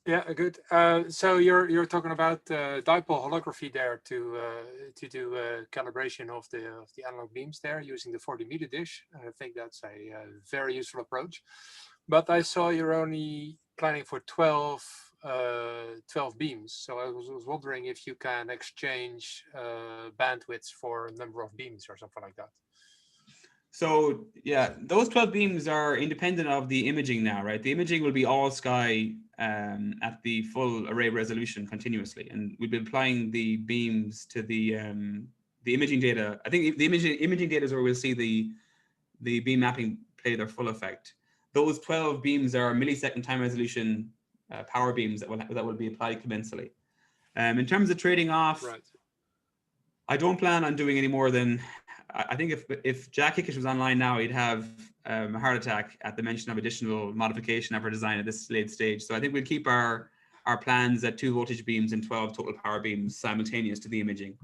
Yeah, good. So you're talking about dipole holography there to do calibration of the analog beams there using the 40 meter dish. I think that's a very useful approach. But I saw you're only planning for 12 beams. So I was wondering if you can exchange bandwidths for a number of beams or something like that. So yeah, those 12 beams are independent of the imaging now, right? The imaging will be all sky at the full array resolution continuously, and we'll be applying the beams to the imaging data. I think the imaging data is where we'll see the beam mapping play their full effect. Those 12 beams are millisecond time resolution power beams that will be applied commensally. In terms of trading off, right. I don't plan on doing any more than. I think if Jack Hickish was online now, he'd have a heart attack at the mention of additional modification of our design at this late stage. So I think we'll keep our plans at 2 voltage beams and 12 total power beams simultaneous to the imaging.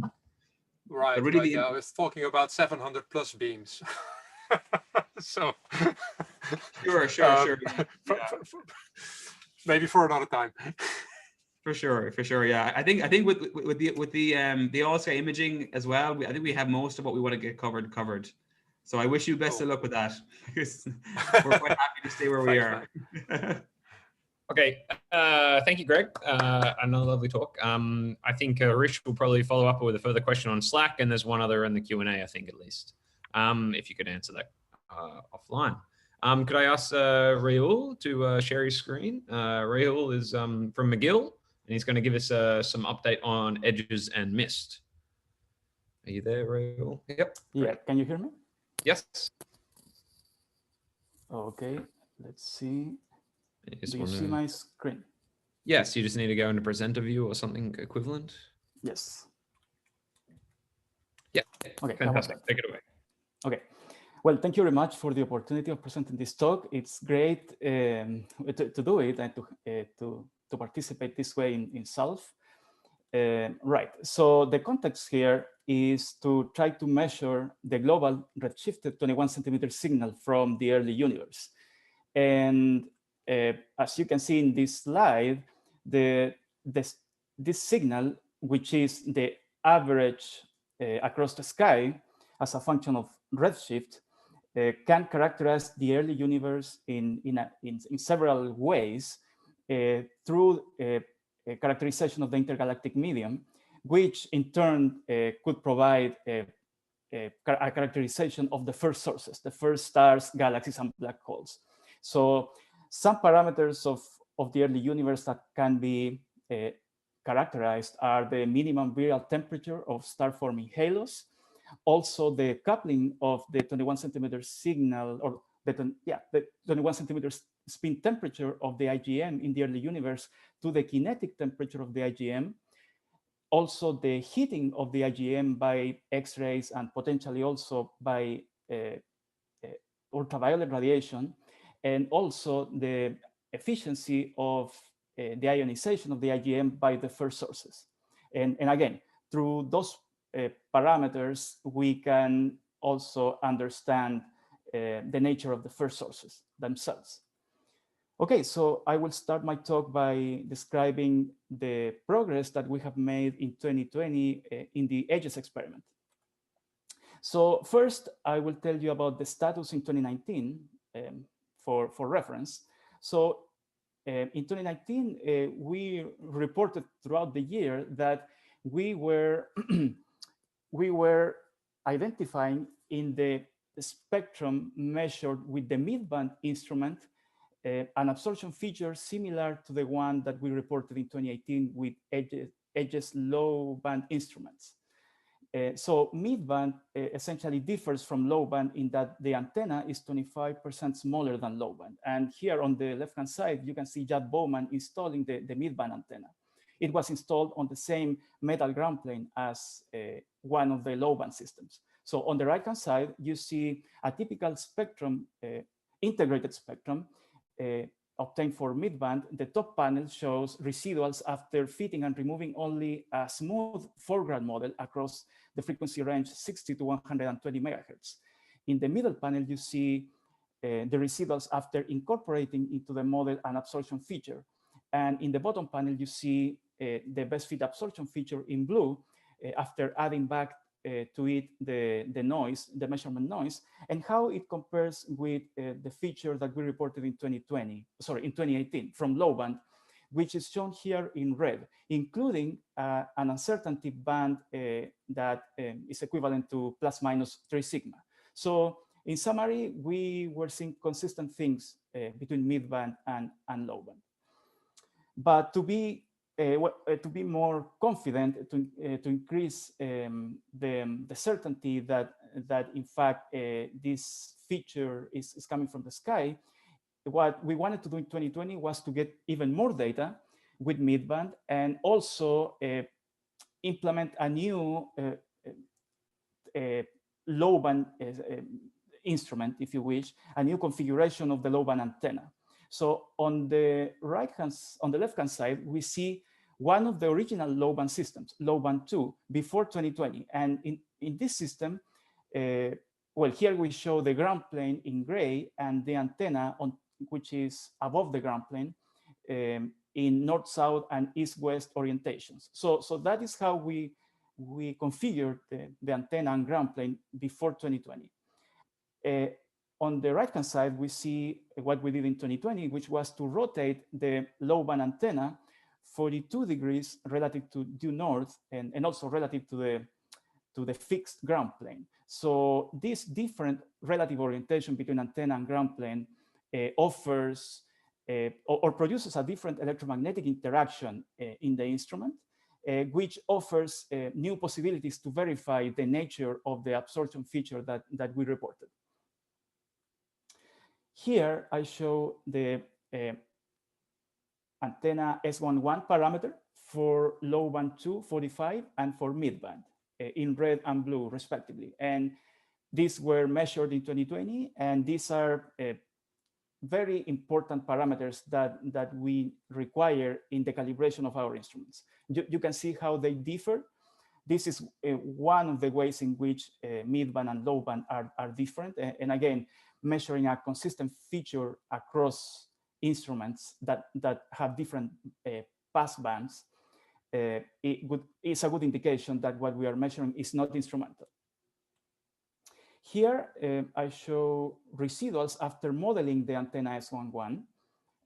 Right, really right. Yeah, I was talking about 700 plus beams. So sure. Maybe for another time. For sure. Yeah, I think with the all sky imaging as well. I think we have most of what we want to get covered. So I wish you best of luck with that, because we're quite happy to stay where we are. Okay, thank you, Greg. Another lovely talk. I think Rich will probably follow up with a further question on Slack, and there's one other in the Q&A, I think, at least. If you could answer that offline. Could I ask Rahul to share his screen? Rahul is from McGill, and he's going to give us some update on edges and mist. Are you there, Rahul? Yep. Yeah, great. Can you hear me? Yes. Okay, let's see. Do you wanna... see my screen? Yes, you just need to go into presenter view or something equivalent. Yes. Yeah. Okay. Fantastic. Take it away. Okay. Well, thank you very much for the opportunity of presenting this talk. It's great to do it and to participate this way in SALF. Right. So the context here is to try to measure the global redshifted 21 centimeter signal from the early universe. And as you can see in this slide, this signal, which is the average across the sky as a function of redshift, can characterize the early universe in several ways through a characterization of the intergalactic medium, which in turn could provide a characterization of the first sources, the first stars, galaxies, and black holes. So some parameters of the early universe that can be characterized are the minimum virial temperature of star-forming halos, also the coupling of the 21 centimeter signal, or the 21 centimeter spin temperature of the IgM in the early universe to the kinetic temperature of the IgM, also the heating of the IgM by X-rays and potentially also by ultraviolet radiation, and also the efficiency of the ionization of the IgM by the first sources. And again, through those parameters, we can also understand the nature of the first sources themselves. Okay, so I will start my talk by describing the progress that we have made in 2020 in the EDGES experiment. So first, I will tell you about the status in 2019 for reference. So in 2019, we reported throughout the year that we were identifying in the spectrum measured with the mid-band instrument an absorption feature similar to the one that we reported in 2018 with EDGES low-band instruments. So mid-band essentially differs from low-band in that the antenna is 25% smaller than low-band. And here on the left-hand side, you can see Judd Bowman installing the mid-band antenna. It was installed on the same metal ground plane as one of the low-band systems. So on the right-hand side, you see a typical spectrum, integrated spectrum, obtained for mid-band. The top panel shows residuals after fitting and removing only a smooth foreground model across the frequency range 60 to 120 megahertz. In the middle panel, you see the residuals after incorporating into the model an absorption feature. And in the bottom panel, you see the best fit absorption feature in blue after adding back to it the noise, the measurement noise, and how it compares with the feature that we reported in 2018 from low band, which is shown here in red, including an uncertainty band that is equivalent to plus minus 3 sigma. So in summary, we were seeing consistent things between mid-band and low band. But to be more confident, to increase the certainty that in fact this feature is coming from the sky, what we wanted to do in 2020 was to get even more data with mid-band and also implement a new low-band instrument, if you wish, a new configuration of the low-band antenna. So on the left-hand side, we see one of the original low-band systems, low-band 2, before 2020. And in this system, well, here we show the ground plane in gray and the antenna which is above the ground plane in north-south and east-west orientations. So that is how we configured the antenna and ground plane before 2020. On the right-hand side, we see what we did in 2020, which was to rotate the low-band antenna 42 degrees relative to due north and also relative to the fixed ground plane. So this different relative orientation between antenna and ground plane offers or produces a different electromagnetic interaction in the instrument, which offers new possibilities to verify the nature of the absorption feature that we reported. Here I show the antenna S11 parameter for low band 2, 45, and for mid band in red and blue respectively. And these were measured in 2020, and these are very important parameters that we require in the calibration of our instruments. You can see how they differ. This is one of the ways in which mid-band and low-band are different. And again, measuring a consistent feature across instruments that have different pass bands is a good indication that what we are measuring is not instrumental. Here, I show residuals after modeling the antenna S11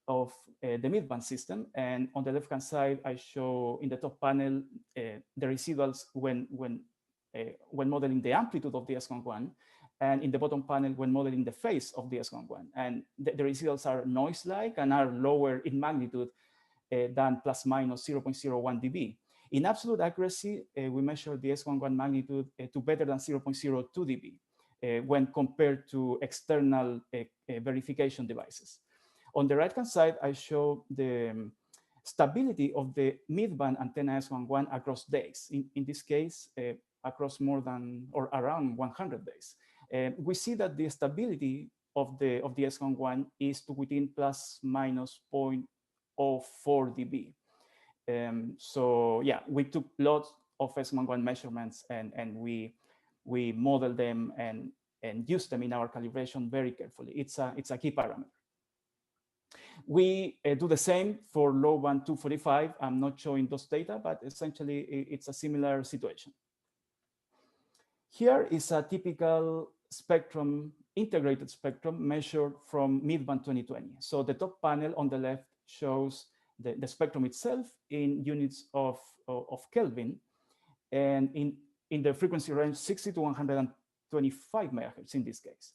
of the mid-band system. And on the left-hand side, I show in the top panel the residuals when modeling the amplitude of the S11, and in the bottom panel when modeling the phase of the S11. And the residuals are noise-like and are lower in magnitude than plus minus 0.01 dB. In absolute accuracy, we measure the S11 magnitude to better than 0.02 dB when compared to external verification devices. On the right-hand side, I show the stability of the mid-band antenna S11 across days. In this case, across more than or around 100 days. We see that the stability of the S11 is to within plus minus 0.04 dB. So yeah, we took lots of S11 measurements and we modeled them and used them in our calibration very carefully. It's a key parameter. We do the same for low band 245. I'm not showing those data, but essentially it's a similar situation. Here is a typical spectrum, integrated spectrum measured from mid-band 2020. So the top panel on the left shows the spectrum itself in units of Kelvin, and in the frequency range 60 to 125 megahertz in this case.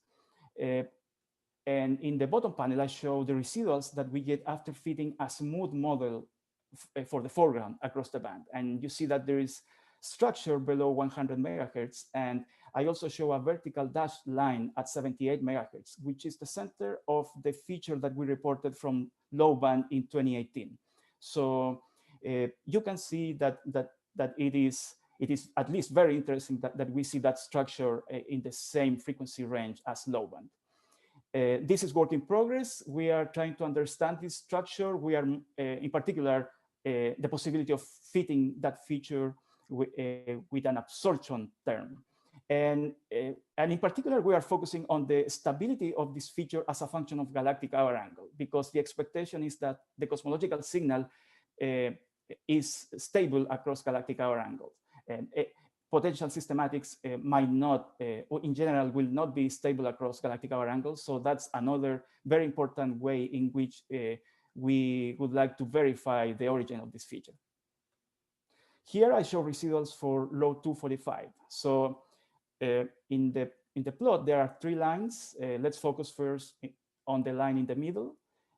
And in the bottom panel, I show the residuals that we get after fitting a smooth model for the foreground across the band. And you see that there is structure below 100 megahertz. And I also show a vertical dashed line at 78 megahertz, which is the center of the feature that we reported from low band in 2018. So you can see that it is at least very interesting that we see that structure in the same frequency range as low band. This is work in progress. We are trying to understand this structure. We are, in particular, the possibility of fitting that feature with an absorption term. And in particular, we are focusing on the stability of this feature as a function of galactic hour angle, because the expectation is that the cosmological signal is stable across galactic hour angles. And potential systematics might not, or in general, will not be stable across galactic hour angles. So that's another very important way in which we would like to verify the origin of this feature. Here I show residuals for low 245. So in the plot, there are 3 lines. Let's focus first on the line in the middle.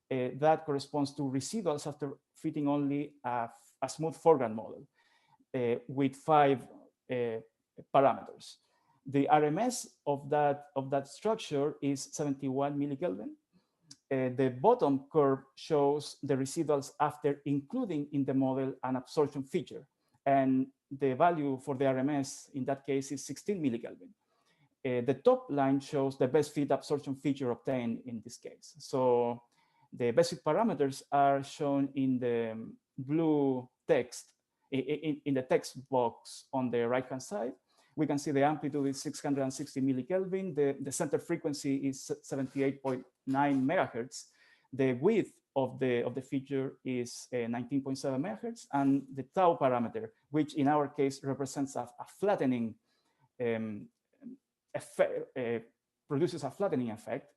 That corresponds to residuals after fitting only a smooth foreground model with 5 parameters. The RMS of that structure is 71 millikelvin. The bottom curve shows the residuals after including in the model an absorption feature. And the value for the RMS in that case is 16 millikelvin. The top line shows the best fit absorption feature obtained in this case. So the best fit parameters are shown in the blue text, in the text box on the right-hand side. We can see the amplitude is 660 millikelvin. The center frequency is 78.9 megahertz. The width of the feature is 19.7 megahertz, and the tau parameter, which in our case represents a flattening effect, produces a flattening effect.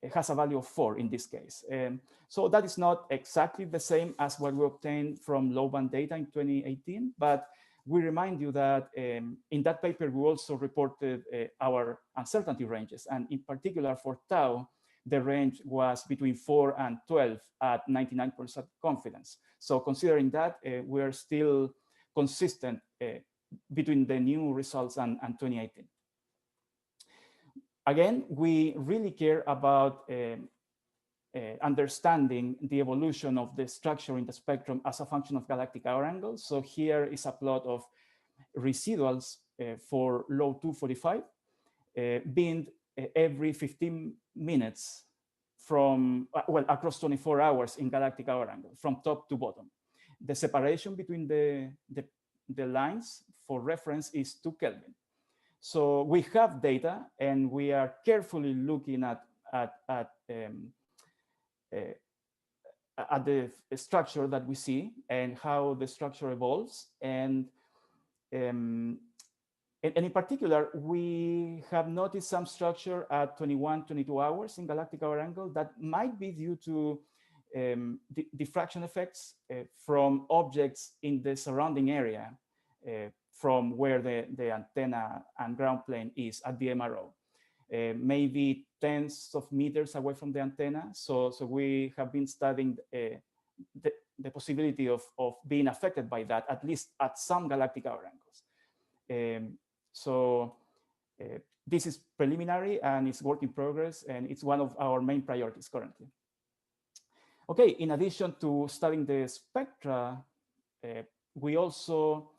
It has a value of 4 in this case. So that is not exactly the same as what we obtained from low band data in 2018, but we remind you that in that paper, we also reported our uncertainty ranges. And in particular for tau, the range was between 4 and 12 at 99% confidence. So considering that, we're still consistent between the new results and 2018. Again, we really care about understanding the evolution of the structure in the spectrum as a function of galactic hour angle. So here is a plot of residuals for low 245 being every 15 minutes from, well, across 24 hours in galactic hour angle, from top to bottom. The separation between the lines for reference is 2 Kelvin. So we have data, and we are carefully looking at the structure that we see and how the structure evolves. And in particular, we have noticed some structure at 21, 22 hours in galactic hour angle that might be due to diffraction effects from objects in the surrounding area from where the antenna and ground plane is at the MRO. Maybe tens of meters away from the antenna. So we have been studying the possibility of being affected by that, at least at some galactic hour angles. This is preliminary and it's work in progress, and it's one of our main priorities currently. Okay, in addition to studying the spectra, we also,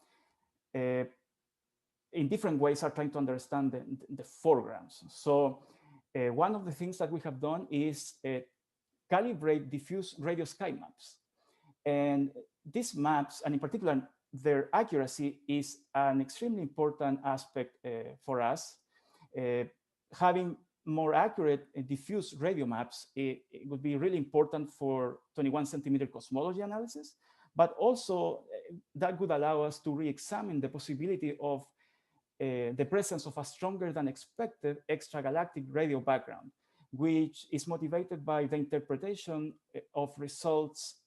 in different ways, are trying to understand the foregrounds. So one of the things that we have done is calibrate diffuse radio sky maps. And these maps, and in particular, their accuracy is an extremely important aspect for us. Having more accurate diffuse radio maps, it would be really important for 21 centimeter cosmology analysis, but also that would allow us to re-examine the possibility of the presence of a stronger than expected extragalactic radio background, which is motivated by the interpretation of results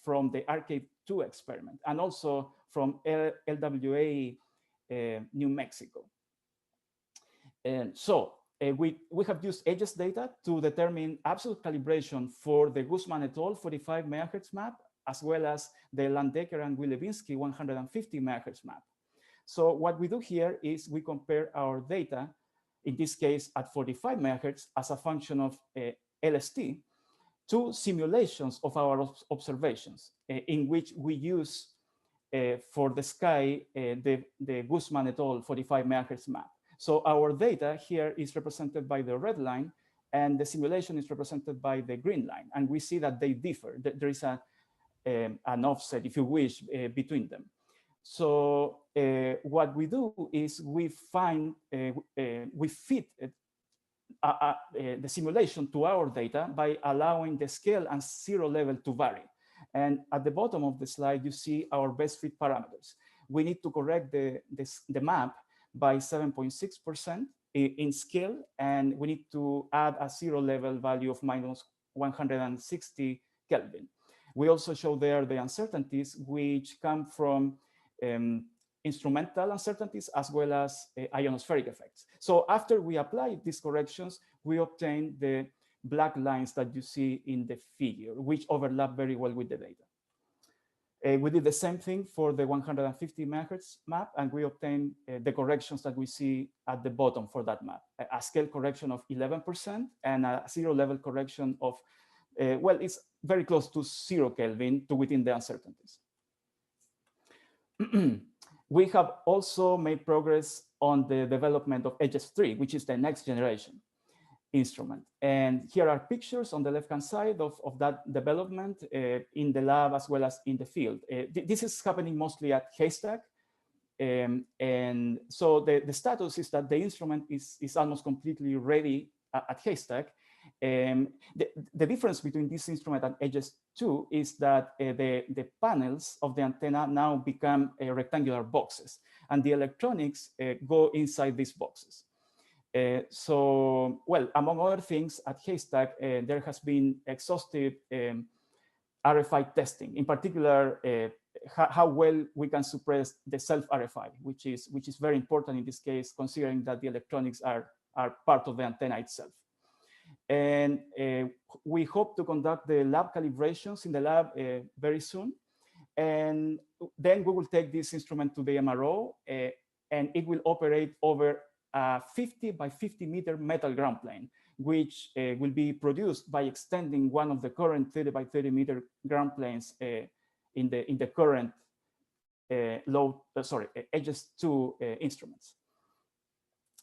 from the Arcade-2 experiment, and also from LWA New Mexico. And so we have used edges data to determine absolute calibration for the Guzman et al. 45 megahertz map, as well as the Landecker and Wilevinsky 150 megahertz map. So what we do here is we compare our data, in this case at 45 megahertz, as a function of LST, to simulations of our observations, in which we use for the sky the Guzman et al. 45 megahertz map. So our data here is represented by the red line, and the simulation is represented by the green line. And we see that they differ. There is an offset, if you wish, between them. So what we do is we find, we fit the simulation to our data by allowing the scale and zero level to vary. And at the bottom of the slide, you see our best fit parameters. We need to correct the map by 7.6% in scale, and we need to add a zero level value of minus 160 Kelvin. We also show there the uncertainties which come from instrumental uncertainties as well as ionospheric effects. So after we apply these corrections, we obtain the black lines that you see in the figure, which overlap very well with the data. We did the same thing for the 150 megahertz map, and we obtained the corrections that we see at the bottom for that map, a scale correction of 11% and a zero level correction of, well, it's very close to 0 Kelvin to within the uncertainties. We have also made progress on the development of HS3, which is the next generation instrument. And here are pictures on the left-hand side of that development in the lab as well as in the field. This is happening mostly at Haystack. And so the status is that the instrument is almost completely ready at Haystack. The difference between this instrument and HS2 is that the panels of the antenna now become rectangular boxes, and the electronics go inside these boxes. So, well, among other things, at Haystack, there has been exhaustive RFI testing, in particular, how well we can suppress the self-RFI, which is very important in this case, considering that the electronics are part of the antenna itself. And we hope to conduct the lab calibrations in the lab very soon. And then we will take this instrument to the MRO, and it will operate over a 50 by 50 meter metal ground plane, which will be produced by extending one of the current 30 by 30 meter ground planes in the current HS2 instruments.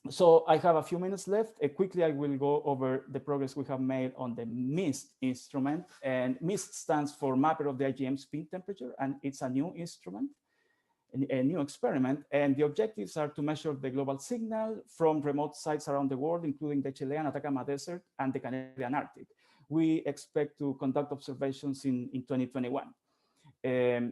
So I have a few minutes left. Quickly, I will go over the progress we have made on the MIST instrument. And MIST stands for Mapper of the IGM Spin Temperature, and it's a new instrument, a new experiment. And the objectives are to measure the global signal from remote sites around the world, including the Chilean Atacama Desert and the Canadian Arctic. We expect to conduct observations in 2021.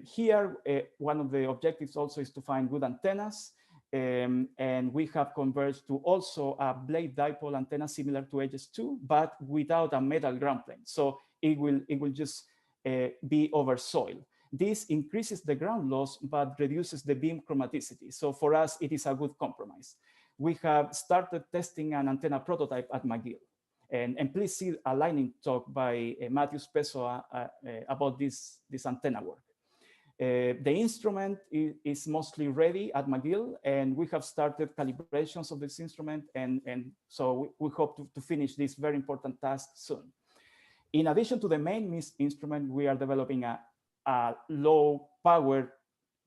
Here, one of the objectives also is to find good antennas. And we have converged to also a blade dipole antenna similar to HS2, but without a metal ground plane. So it will just be over soil. This increases the ground loss, but reduces the beam chromaticity. So for us, it is a good compromise. We have started testing an antenna prototype at McGill. And please see a lightning talk by Matthew Pessoa about this antenna work. The instrument is mostly ready at McGill, and we have started calibrations of this instrument, and so we hope to finish this very important task soon. In addition to the main instrument, we are developing a low power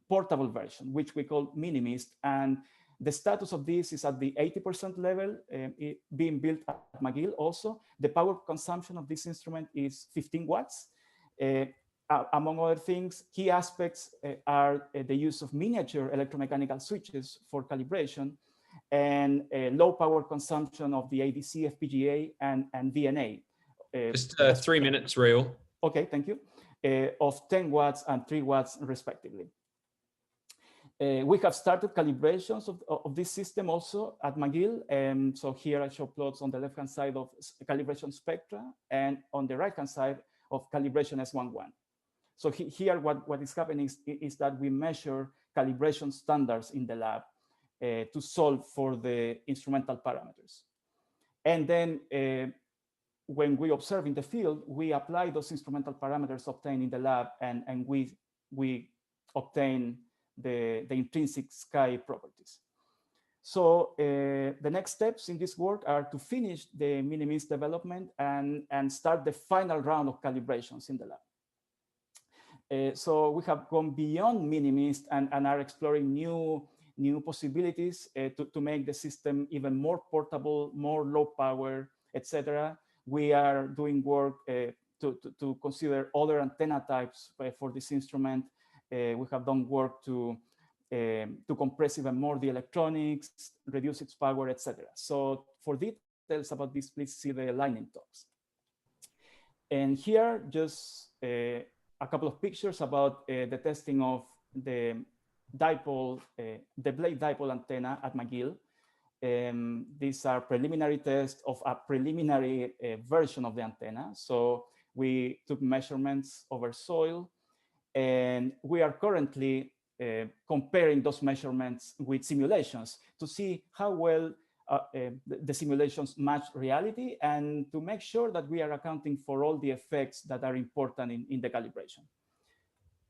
portable version, which we call Minimist, and the status of this is at the 80% level, being built at McGill also. The power consumption of this instrument is 15 watts. Among other things, key aspects are the use of miniature electromechanical switches for calibration and low power consumption of the ADC, FPGA, and VNA. Just 3 minutes, Raul. Okay, thank you. Of 10 watts and 3 watts respectively. We have started calibrations of this system also at McGill. So here I show plots on the left-hand side of calibration spectra and on the right-hand side of calibration S11. So here what is happening is that we measure calibration standards in the lab to solve for the instrumental parameters. And then when we observe in the field, we apply those instrumental parameters obtained in the lab, and we obtain the intrinsic sky properties. So the next steps in this work are to finish the Minimist development and start the final round of calibrations in the lab. So we have gone beyond Minimist and are exploring new possibilities to make the system even more portable, more low power, etc. We are doing work to consider other antenna types for this instrument. We have done work to compress even more the electronics, reduce its power, etc. So for details about this, please see the lightning talks. And here, just a couple of pictures about the testing of the dipole, the blade dipole antenna at McGill. These are preliminary tests of a preliminary version of the antenna. So we took measurements over soil, and we are currently comparing those measurements with simulations to see how well the simulations match reality, and to make sure that we are accounting for all the effects that are important in the calibration.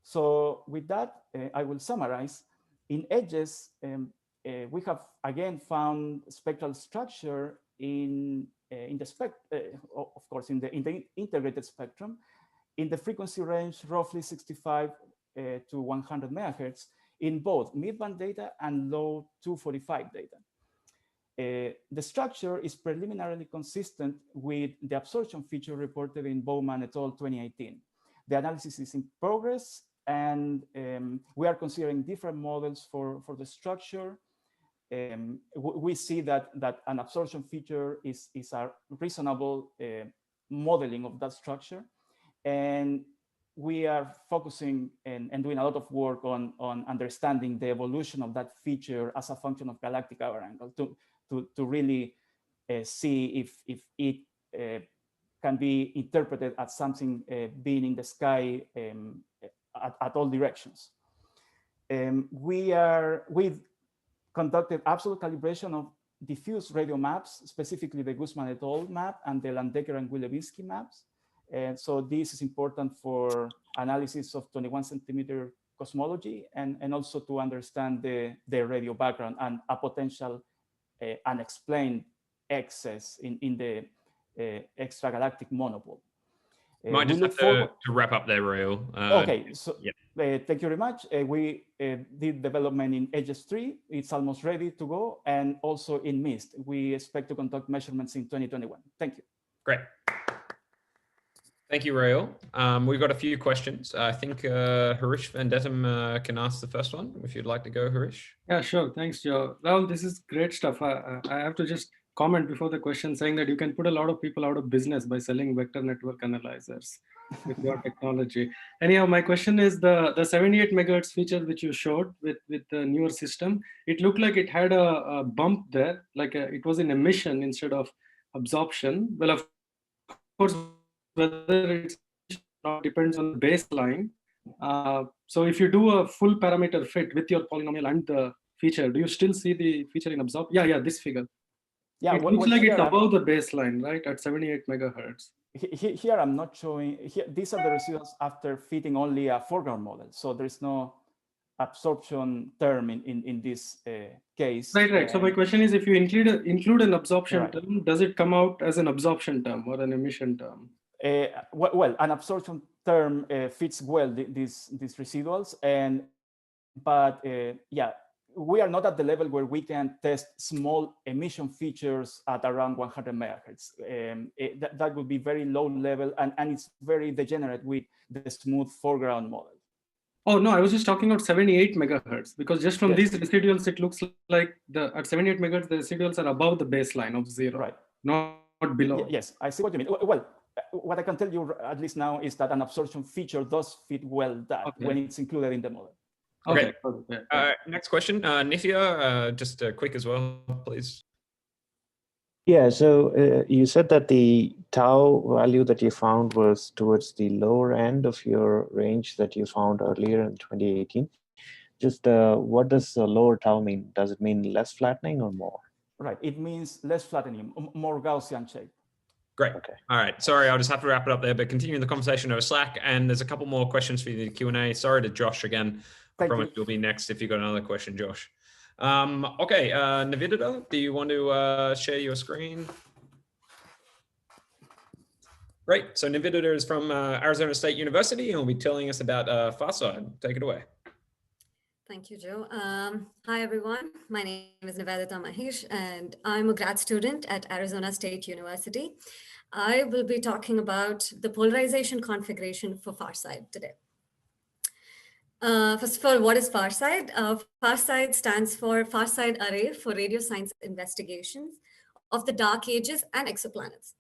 So with that, I will summarize. In edges, we have again found spectral structure in the of course in the integrated spectrum, in the frequency range roughly 65 to 100 megahertz in both midband data and low 245 data. The structure is preliminarily consistent with the absorption feature reported in Bowman et al. 2018. The analysis is in progress, and we are considering different models for the structure. We see that an absorption feature is a reasonable modeling of that structure. And we are focusing and doing a lot of work on understanding the evolution of that feature as a function of galactic hour angle to really see if it can be interpreted as something being in the sky at all directions. We've conducted absolute calibration of diffuse radio maps, specifically the Guzman et al. Map and the Landecker and Wilevinsky maps. And so this is important for analysis of 21 centimeter cosmology and also to understand the radio background and a potential unexplained excess in the extragalactic monopole. Might just have to wrap up there, Raul. Okay, so yeah. Thank you very much. We did development in Edges 3. It's almost ready to go. And also in MIST. We expect to conduct measurements in 2021. Thank you. Great. Thank you, Raul. We've got a few questions. I think Harish Van Dettem can ask the first one, if you'd like to go, Harish. Yeah, sure. Thanks, Joe. Raul, this is great stuff. I have to just comment before the question saying that you can put a lot of people out of business by selling vector network analyzers with your technology. Anyhow, my question is the 78 megahertz feature which you showed with the newer system, it looked like it had a bump there, like it was an emission instead of absorption. Well, of course, whether it depends on the baseline. So if you do a full parameter fit with your polynomial and the feature, do you still see the feature in absorption? Yeah, this figure. Yeah, It looks like it's above the baseline, right? At 78 megahertz. Here I'm not showing, these are the residuals after fitting only a foreground model. So there's no absorption term in this case. Right. So my question is, if you include an absorption right. term, does it come out as an absorption term or an emission term? Well, an absorption term fits well these residuals, but yeah, we are not at the level where we can test small emission features at around 100 megahertz. That would be very low level, and it's very degenerate with the smooth foreground model. Oh, no, I was just talking about 78 megahertz, because just from these residuals, it looks like at 78 megahertz, the residuals are above the baseline of 0, right? Not below. Yes, I see what you mean. Well, what I can tell you at least now is that an absorption feature does fit well when it's included in the model. Okay. Next question, Nithya, just quick as well, please. Yeah, so you said that the tau value that you found was towards the lower end of your range that you found earlier in 2018. Just what does lower tau mean? Does it mean less flattening or more? Right, it means less flattening, more Gaussian shape. Great. Okay. All right. Sorry, I'll just have to wrap it up there, but continuing the conversation over Slack, and there's a couple more questions for the Q&A. Sorry to Josh again. I promise you'll be next if you've got another question, Josh. Okay, Navidita, do you want to share your screen? Great. So Navidita is from Arizona State University and will be telling us about Farside. Take it away. Thank you, Joe. Hi, everyone. My name is Navidita Mahesh, and I'm a grad student at Arizona State University. I will be talking about the polarization configuration for Farside today. First of all, what is Farside? Farside stands for Farside Array for Radio Science Investigations of the Dark Ages and Exoplanets.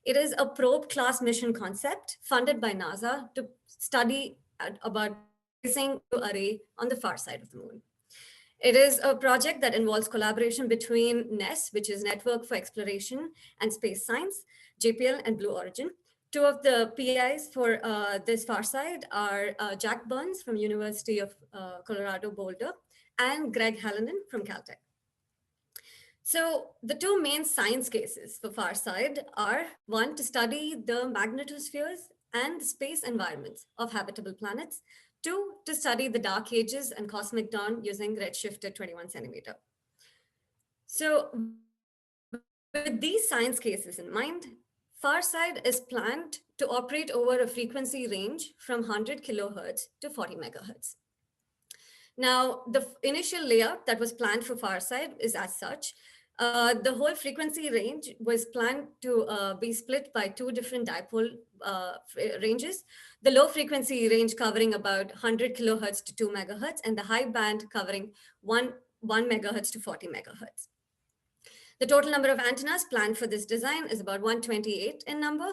It is a probe class mission concept funded by NASA to study about the array on the far side of the moon. It is a project that involves collaboration between NES, which is Network for Exploration and Space Science, JPL, and Blue Origin. Two of the PIs for this Farside are Jack Burns from University of Colorado Boulder and Greg Hallinan from Caltech. So the two main science cases for Farside are, one, to study the magnetospheres and the space environments of habitable planets. Two, to study the dark ages and cosmic dawn using redshifted 21 centimeter. So with these science cases in mind, Farside is planned to operate over a frequency range from 100 kilohertz to 40 megahertz. Now, the initial layout that was planned for Farside is as such. The whole frequency range was planned to be split by two different dipole ranges. The low frequency range covering about 100 kilohertz to 2 megahertz, and the high band covering 1 megahertz to 40 megahertz. The total number of antennas planned for this design is about 128 in number.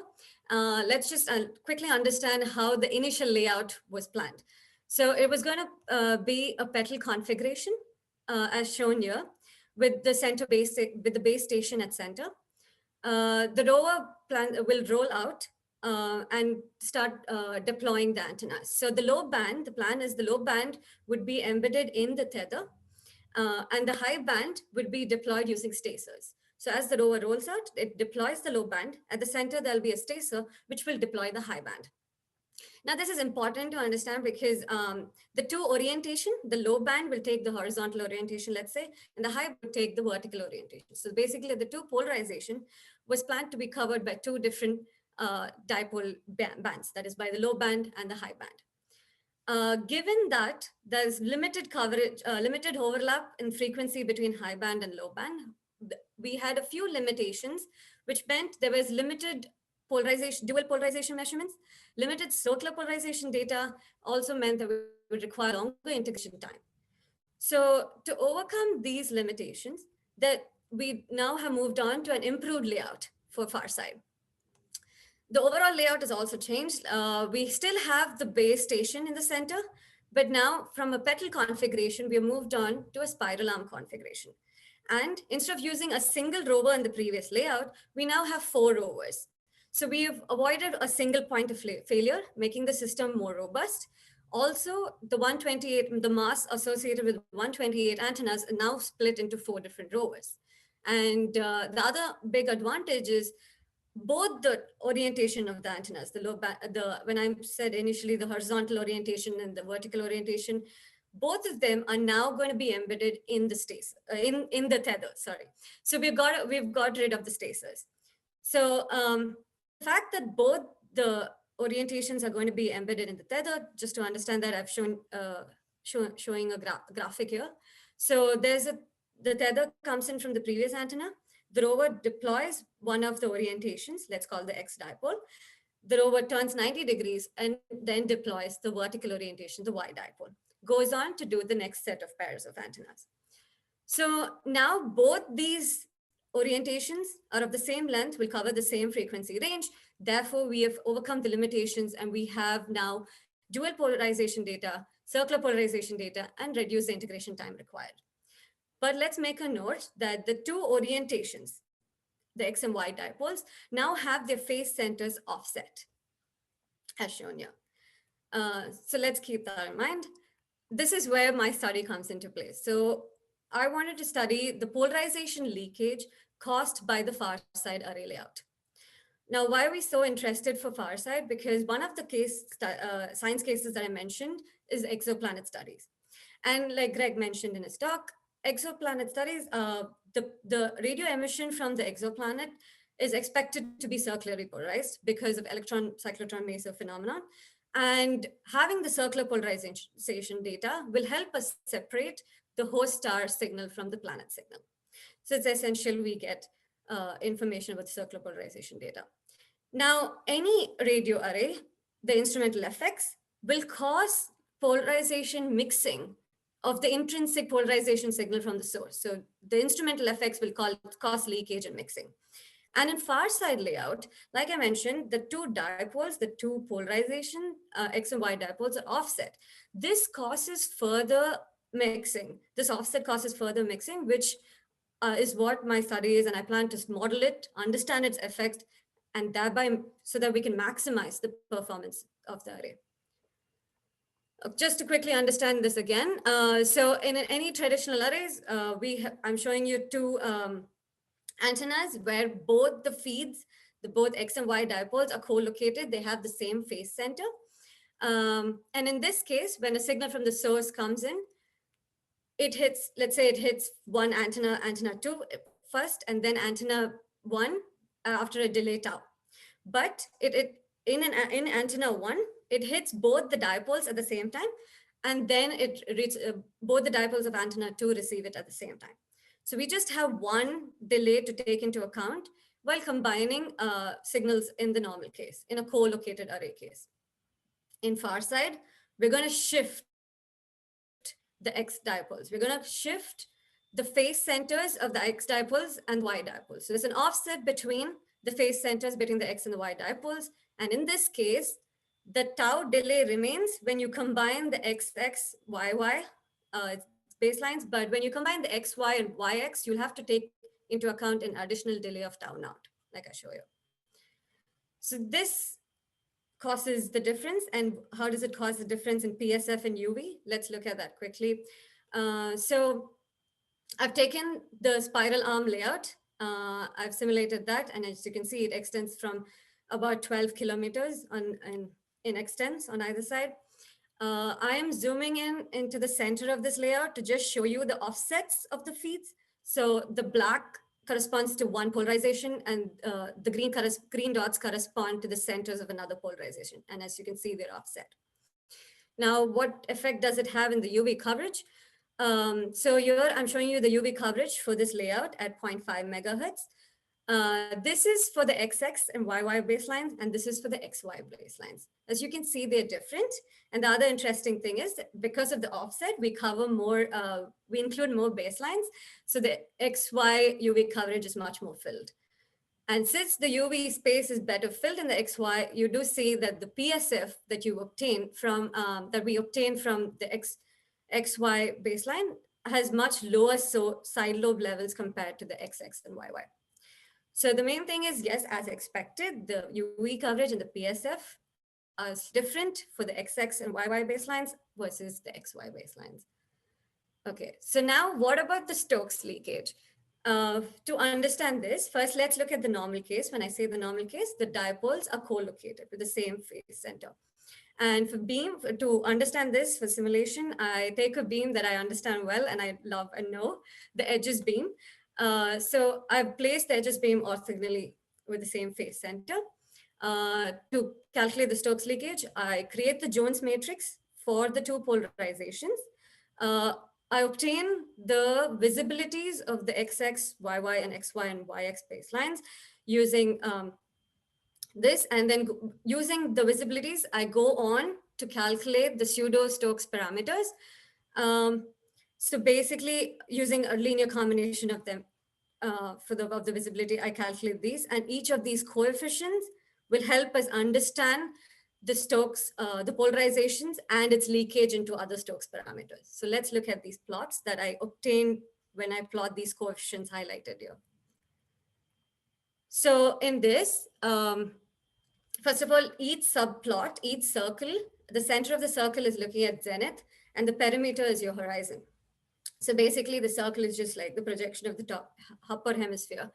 Let's just quickly understand how the initial layout was planned. So it was going to be a petal configuration, as shown here, with the base station at center. The rover will roll out and start deploying the antennas. So the low band, the plan is the low band would be embedded in the tether, and the high band would be deployed using stasers. So as the rover rolls out, it deploys the low band. At the center, there'll be a staser, which will deploy the high band. Now, this is important to understand because the two orientation, the low band will take the horizontal orientation, let's say, and the high will take the vertical orientation. So basically, the two polarization was planned to be covered by two different dipole bands, that is by the low band and the high band. Given that there's limited coverage, limited overlap in frequency between high band and low band, we had a few limitations, which meant there was limited polarization, dual polarization measurements. Limited circular polarization data also meant that we would require longer integration time. So to overcome these limitations, that we now have moved on to an improved layout for Farside. The overall layout has also changed. We still have the base station in the center, but now from a petal configuration, we have moved on to a spiral arm configuration. And instead of using a single rover in the previous layout, we now have 4 rovers. So we've avoided a single point of failure, making the system more robust. Also, the mass associated with 128 antennas are now split into 4 different rovers. And the other big advantage is both the orientation of the antennas, when I said initially the horizontal orientation and the vertical orientation, both of them are now going to be embedded in the in the tether. Sorry, so we've got rid of the stasers. So the fact that both the orientations are going to be embedded in the tether, just to understand that, I've shown showing a graphic here. So the tether comes in from the previous antenna. The rover deploys one of the orientations, let's call the X dipole. The rover turns 90 degrees and then deploys the vertical orientation, the Y dipole. Goes on to do the next set of pairs of antennas. So now both these orientations are of the same length, will cover the same frequency range. Therefore, we have overcome the limitations and we have now dual polarization data, circular polarization data, and reduce the integration time required. But let's make a note that the two orientations, the X and Y dipoles, now have their phase centers offset, as shown here. So let's keep that in mind. This is where my study comes into place. So I wanted to study the polarization leakage caused by the far side array layout. Now, why are we so interested for far side? Because one of the science cases that I mentioned is exoplanet studies. And like Greg mentioned in his talk, exoplanet studies, the radio emission from the exoplanet is expected to be circularly polarized because of electron-cyclotron maser phenomenon. And having the circular polarization data will help us separate the host star signal from the planet signal. So it's essential we get information about the circular polarization data. Now, any radio array, the instrumental effects, will cause polarization mixing of the intrinsic polarization signal from the source. So the instrumental effects will cause leakage and mixing. And in far side layout, like I mentioned, the two dipoles, the two polarization, X and Y dipoles are offset. This causes further mixing. This offset causes further mixing, which is what my study is. And I plan to model it, understand its effects, and thereby so that we can maximize the performance of the array. Just to quickly understand this again. So in any traditional arrays, I'm showing you two antennas where both the feeds, both X and Y dipoles are co-located. They have the same phase center. And in this case, when a signal from the source comes in, it hits, let's say it hits one antenna 2 first, and then antenna 1 after a delay tau. But in antenna 1, it hits both the dipoles at the same time, and then both the dipoles of antenna 2 receive it at the same time. So we just have one delay to take into account while combining signals in the normal case, in a co-located array case. In far side, we're going to shift the X dipoles. We're going to shift the phase centers of the X dipoles and Y dipoles. So there's an offset between the phase centers between the X and the Y dipoles. And in this case, the tau delay remains when you combine the XX, YY baselines, but when you combine the XY and YX, you'll have to take into account an additional delay of tau naught, like I show you. So this causes the difference. And how does it cause the difference in PSF and UV? Let's look at that quickly. So I've taken the spiral arm layout. I've simulated that. And as you can see, it extends from about 12 kilometers in extents on either side. I am zooming into the center of this layout to just show you the offsets of the feeds. So the black corresponds to one polarization, and the green dots correspond to the centers of another polarization. And as you can see, they're offset. Now, what effect does it have in the UV coverage? So here I'm showing you the UV coverage for this layout at 0.5 megahertz. This is for the XX and YY baselines, and this is for the XY baselines. As you can see, they're different. And the other interesting thing is that because of the offset, we cover more, we include more baselines. So the XY UV coverage is much more filled. And since the UV space is better filled in the XY, you do see that the PSF that you obtain from, that we obtain from the XY baseline has much lower side lobe levels compared to the XX and YY. So the main thing is, yes, as expected, the UV coverage and the PSF is different for the XX and YY baselines versus the XY baselines. Okay, so now what about the Stokes leakage? To understand this, first let's look at the normal case. When I say the normal case, the dipoles are co-located with the same phase center. And for beam, to understand this for simulation, I take a beam that I understand well and I love and know, the edges beam. So I've placed the edges beam orthogonally with the same phase center. To calculate the Stokes leakage, I create the Jones matrix for the two polarizations. I obtain the visibilities of the XX, YY, and XY and YX baselines using this, and then using the visibilities, I go on to calculate the pseudo Stokes parameters. So basically, using a linear combination of them of the visibility, I calculate these, and each of these coefficients will help us understand the Stokes, the polarizations and its leakage into other Stokes parameters. So let's look at these plots that I obtained when I plot these coefficients highlighted here. So in this, first of all, each subplot, each circle, the center of the circle is looking at zenith and the perimeter is your horizon. So basically the circle is just like the projection of the top upper hemisphere.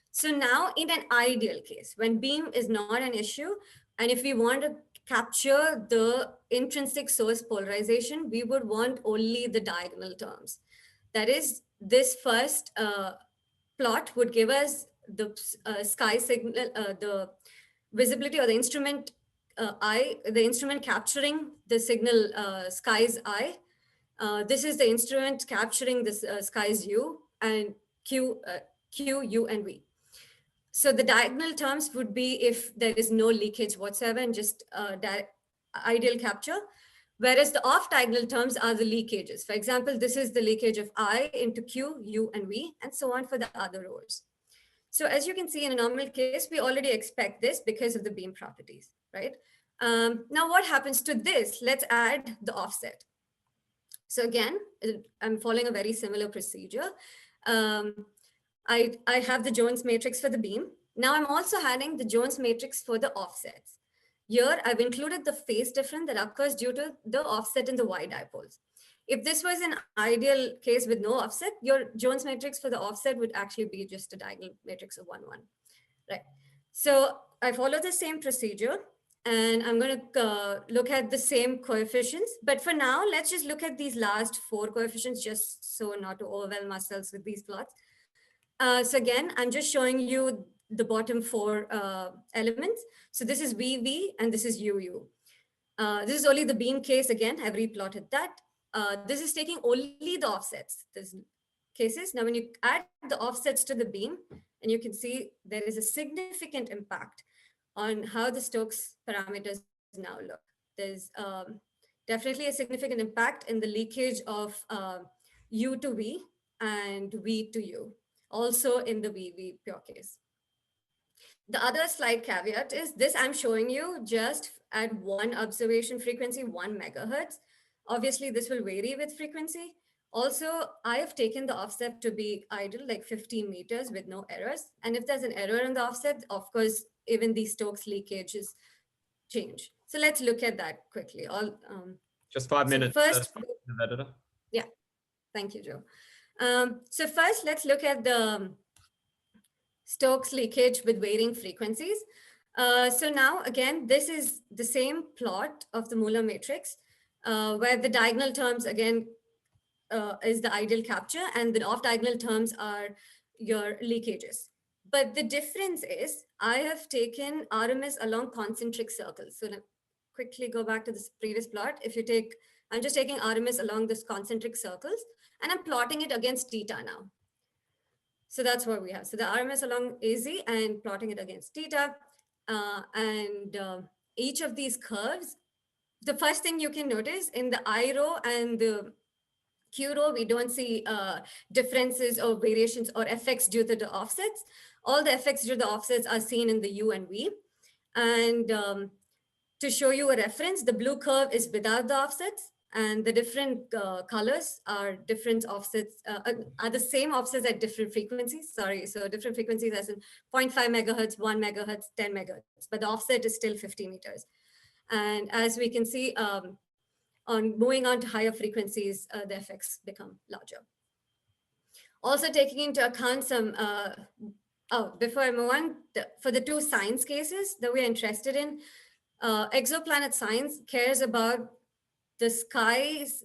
So now in an ideal case, when beam is not an issue, and if we want to capture the intrinsic source polarization, we would want only the diagonal terms. That is, this first plot would give us the sky signal, the visibility or the instrument the instrument capturing the signal sky's I. This is the instrument capturing this sky's U and Q, U, and V. So the diagonal terms would be if there is no leakage whatsoever and just ideal capture, whereas the off-diagonal terms are the leakages. For example, this is the leakage of I into Q, U, and V, and so on for the other rows. So as you can see in a normal case, we already expect this because of the beam properties, right? Now what happens to this? Let's add the offset. So again, I'm following a very similar procedure. I have the Jones matrix for the beam. Now I'm also adding the Jones matrix for the offsets. Here I've included the phase difference that occurs due to the offset in the Y dipoles. If this was an ideal case with no offset, your Jones matrix for the offset would actually be just a diagonal matrix of 1, 1, right? So I follow the same procedure and I'm going to look at the same coefficients. But for now, let's just look at these last 4 coefficients just so not to overwhelm ourselves with these plots. So again, I'm just showing you the bottom 4 elements. So this is VV and this is UU. This is only the beam case. Again, I've replotted that. This is taking only the offsets, these cases. Now, when you add the offsets to the beam, and you can see there is a significant impact on how the Stokes parameters now look. There's definitely a significant impact in the leakage of U to V and V to U, also in the VV pure case. The other slight caveat is this I'm showing you just at one observation frequency, 1 megahertz. Obviously, this will vary with frequency. Also, I have taken the offset to be idle, like 15 meters with no errors. And if there's an error in the offset, of course, even these Stokes leakages change. So let's look at that quickly. Just 5 minutes. First, editor. Yeah, thank you, Joe. So first, let's look at the Stokes leakage with varying frequencies. So now, again, this is the same plot of the Muller matrix, where the diagonal terms, again, is the ideal capture, and the off-diagonal terms are your leakages. But the difference is I have taken RMS along concentric circles. So let me quickly go back to this previous plot. If you take, I'm just taking RMS along this concentric circles, and I'm plotting it against theta now. So that's what we have. So the RMS along AZ and plotting it against theta. Each of these curves, the first thing you can notice in the I row and the Q row, we don't see differences or variations or effects due to the offsets. All the effects due to the offsets are seen in the U and V. And to show you a reference, the blue curve is without the offsets, and the different colors are different offsets, are the same offsets at different frequencies. Sorry, so different frequencies as in 0.5 megahertz, 1 megahertz, 10 megahertz, but the offset is still 50 meters. And as we can see, on moving on to higher frequencies, the effects become larger. Also taking into account some, before I move on, for the two science cases that we're interested in, exoplanet science cares about the sky's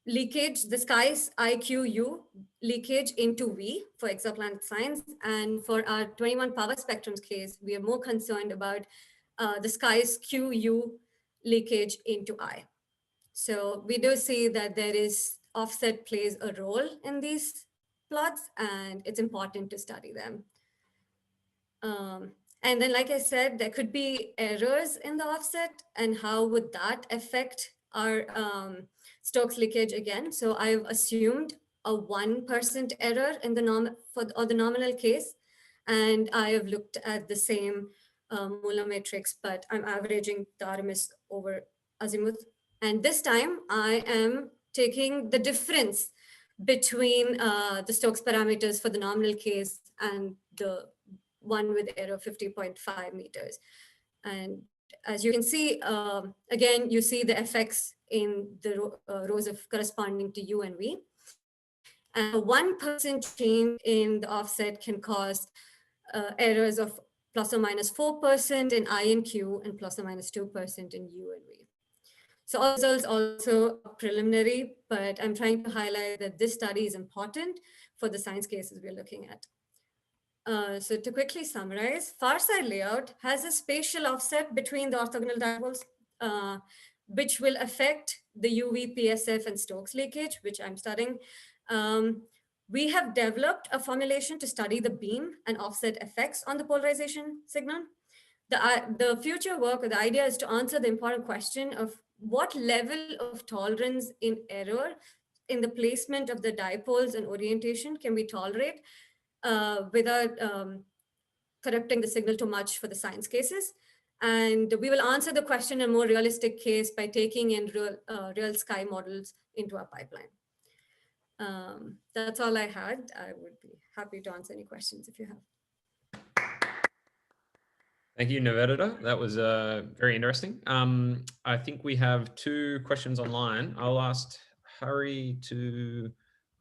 leakage, the sky's IQU leakage into V for exoplanet science. And for our 21 power spectrums case, we are more concerned about the sky's QU leakage into I. So we do see that there is offset plays a role in these plots, and it's important to study them. And then, like I said, there could be errors in the offset, and how would that affect our Stokes leakage again? So I've assumed a 1% error in the the nominal case, and I have looked at the same Muller matrix, but I'm averaging the RMS over azimuth. And this time I am taking the difference between the Stokes parameters for the nominal case and the one with error 50.5 meters. And as you can see, again, you see the effects in the rows of corresponding to U and V. And a 1% change in the offset can cause errors of plus or minus 4% in I and Q, and plus or minus 2% in U and V. So all results also preliminary, but I'm trying to highlight that this study is important for the science cases we're looking at. So to quickly summarize, far side layout has a spatial offset between the orthogonal dipoles, which will affect the UV, PSF, and Stokes leakage, which I'm studying. We have developed a formulation to study the beam and offset effects on the polarization signal. The future work, or the idea, is to answer the important question of what level of tolerance in error in the placement of the dipoles and orientation can we tolerate without corrupting the signal too much for the science cases. And we will answer the question in a more realistic case by taking in real sky models into our pipeline. That's all I had. I would be happy to answer any questions if you have. Thank you, Nivedita. That was very interesting. I think we have 2 questions online. I'll ask Harry to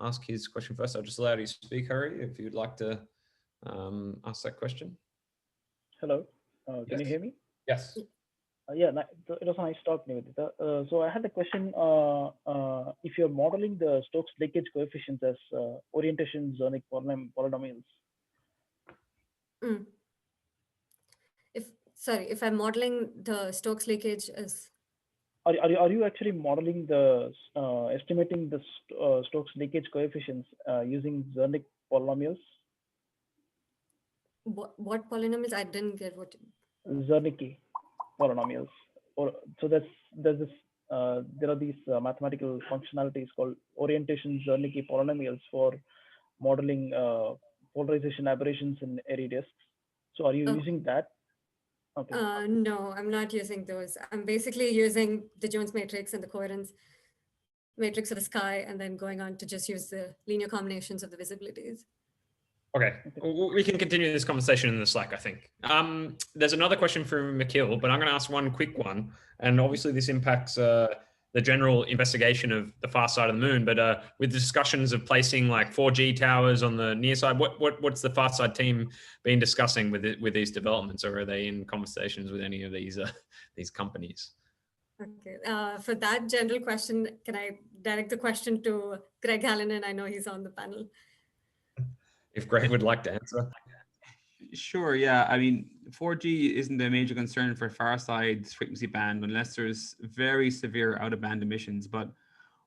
ask his question first. I'll just allow you to speak, Harry, if you'd like to ask that question. Hello, can you hear me? Yes. Yeah, it was a nice talk, Nivedita. So I had a question. If you're modeling the Stokes leakage coefficients as orientation zonic polynomials. If I'm modeling the Stokes leakage as... Are you actually modeling the, estimating the Stokes leakage coefficients using zonic polynomials? What polynomials? I didn't get what. Zernike polynomials. So there are these mathematical functionalities called orientation Zernike polynomials for modeling polarization aberrations in airy disks. So are you using that? Okay. No, I'm not using those. I'm basically using the Jones matrix and the coherence matrix of the sky, and then going on to just use the linear combinations of the visibilities. Okay, we can continue this conversation in the Slack, I think. There's another question from Mikhail, but I'm going to ask one quick one. And obviously this impacts the general investigation of the far side of the moon, but with discussions of placing like 4G towers on the near side, what's the far side team been discussing with these developments, or are they in conversations with any of these companies? Okay, for that general question, can I direct the question to Greg Callingham? I know he's on the panel. If Greg would like to answer. Sure, yeah. I mean, 4G isn't a major concern for far side frequency band unless there's very severe out of band emissions. But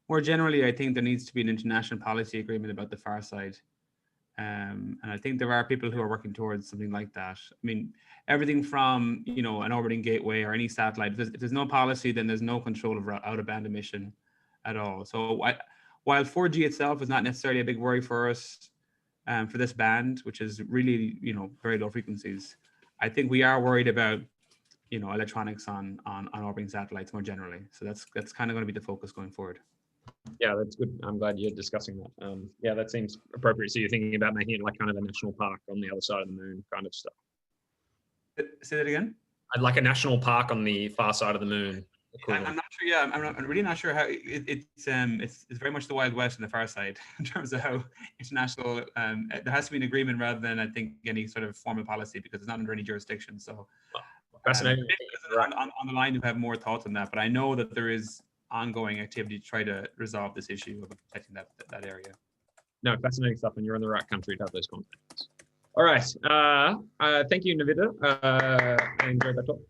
more generally, I think there needs to be an international policy agreement about the far side. And I think there are people who are working towards something like that. I mean, everything from, you know, an orbiting gateway or any satellite, if there's no policy, then there's no control of out of band emission at all. So while 4G itself is not necessarily a big worry for us, for this band, which is really, you know, very low frequencies, I think we are worried about, you know, electronics on orbiting satellites more generally. So that's kind of going to be the focus going forward. Yeah, that's good. I'm glad you're discussing that. Yeah, that seems appropriate. So you're thinking about making it like kind of a national park on the other side of the moon kind of stuff. Say that again? I'd like a national park on the far side of the moon. I'm not sure. Yeah, I'm really not sure how it's very much the Wild West on the far side in terms of how international. There has to be an agreement rather than, I think, any sort of formal policy, because it's not under any jurisdiction. So fascinating. On the line, you have more thoughts on that, but I know that there is ongoing activity to try to resolve this issue of protecting that area. No, fascinating stuff, and you're in the right country to have those conversations. All right. Thank you, Navita. I enjoyed that talk.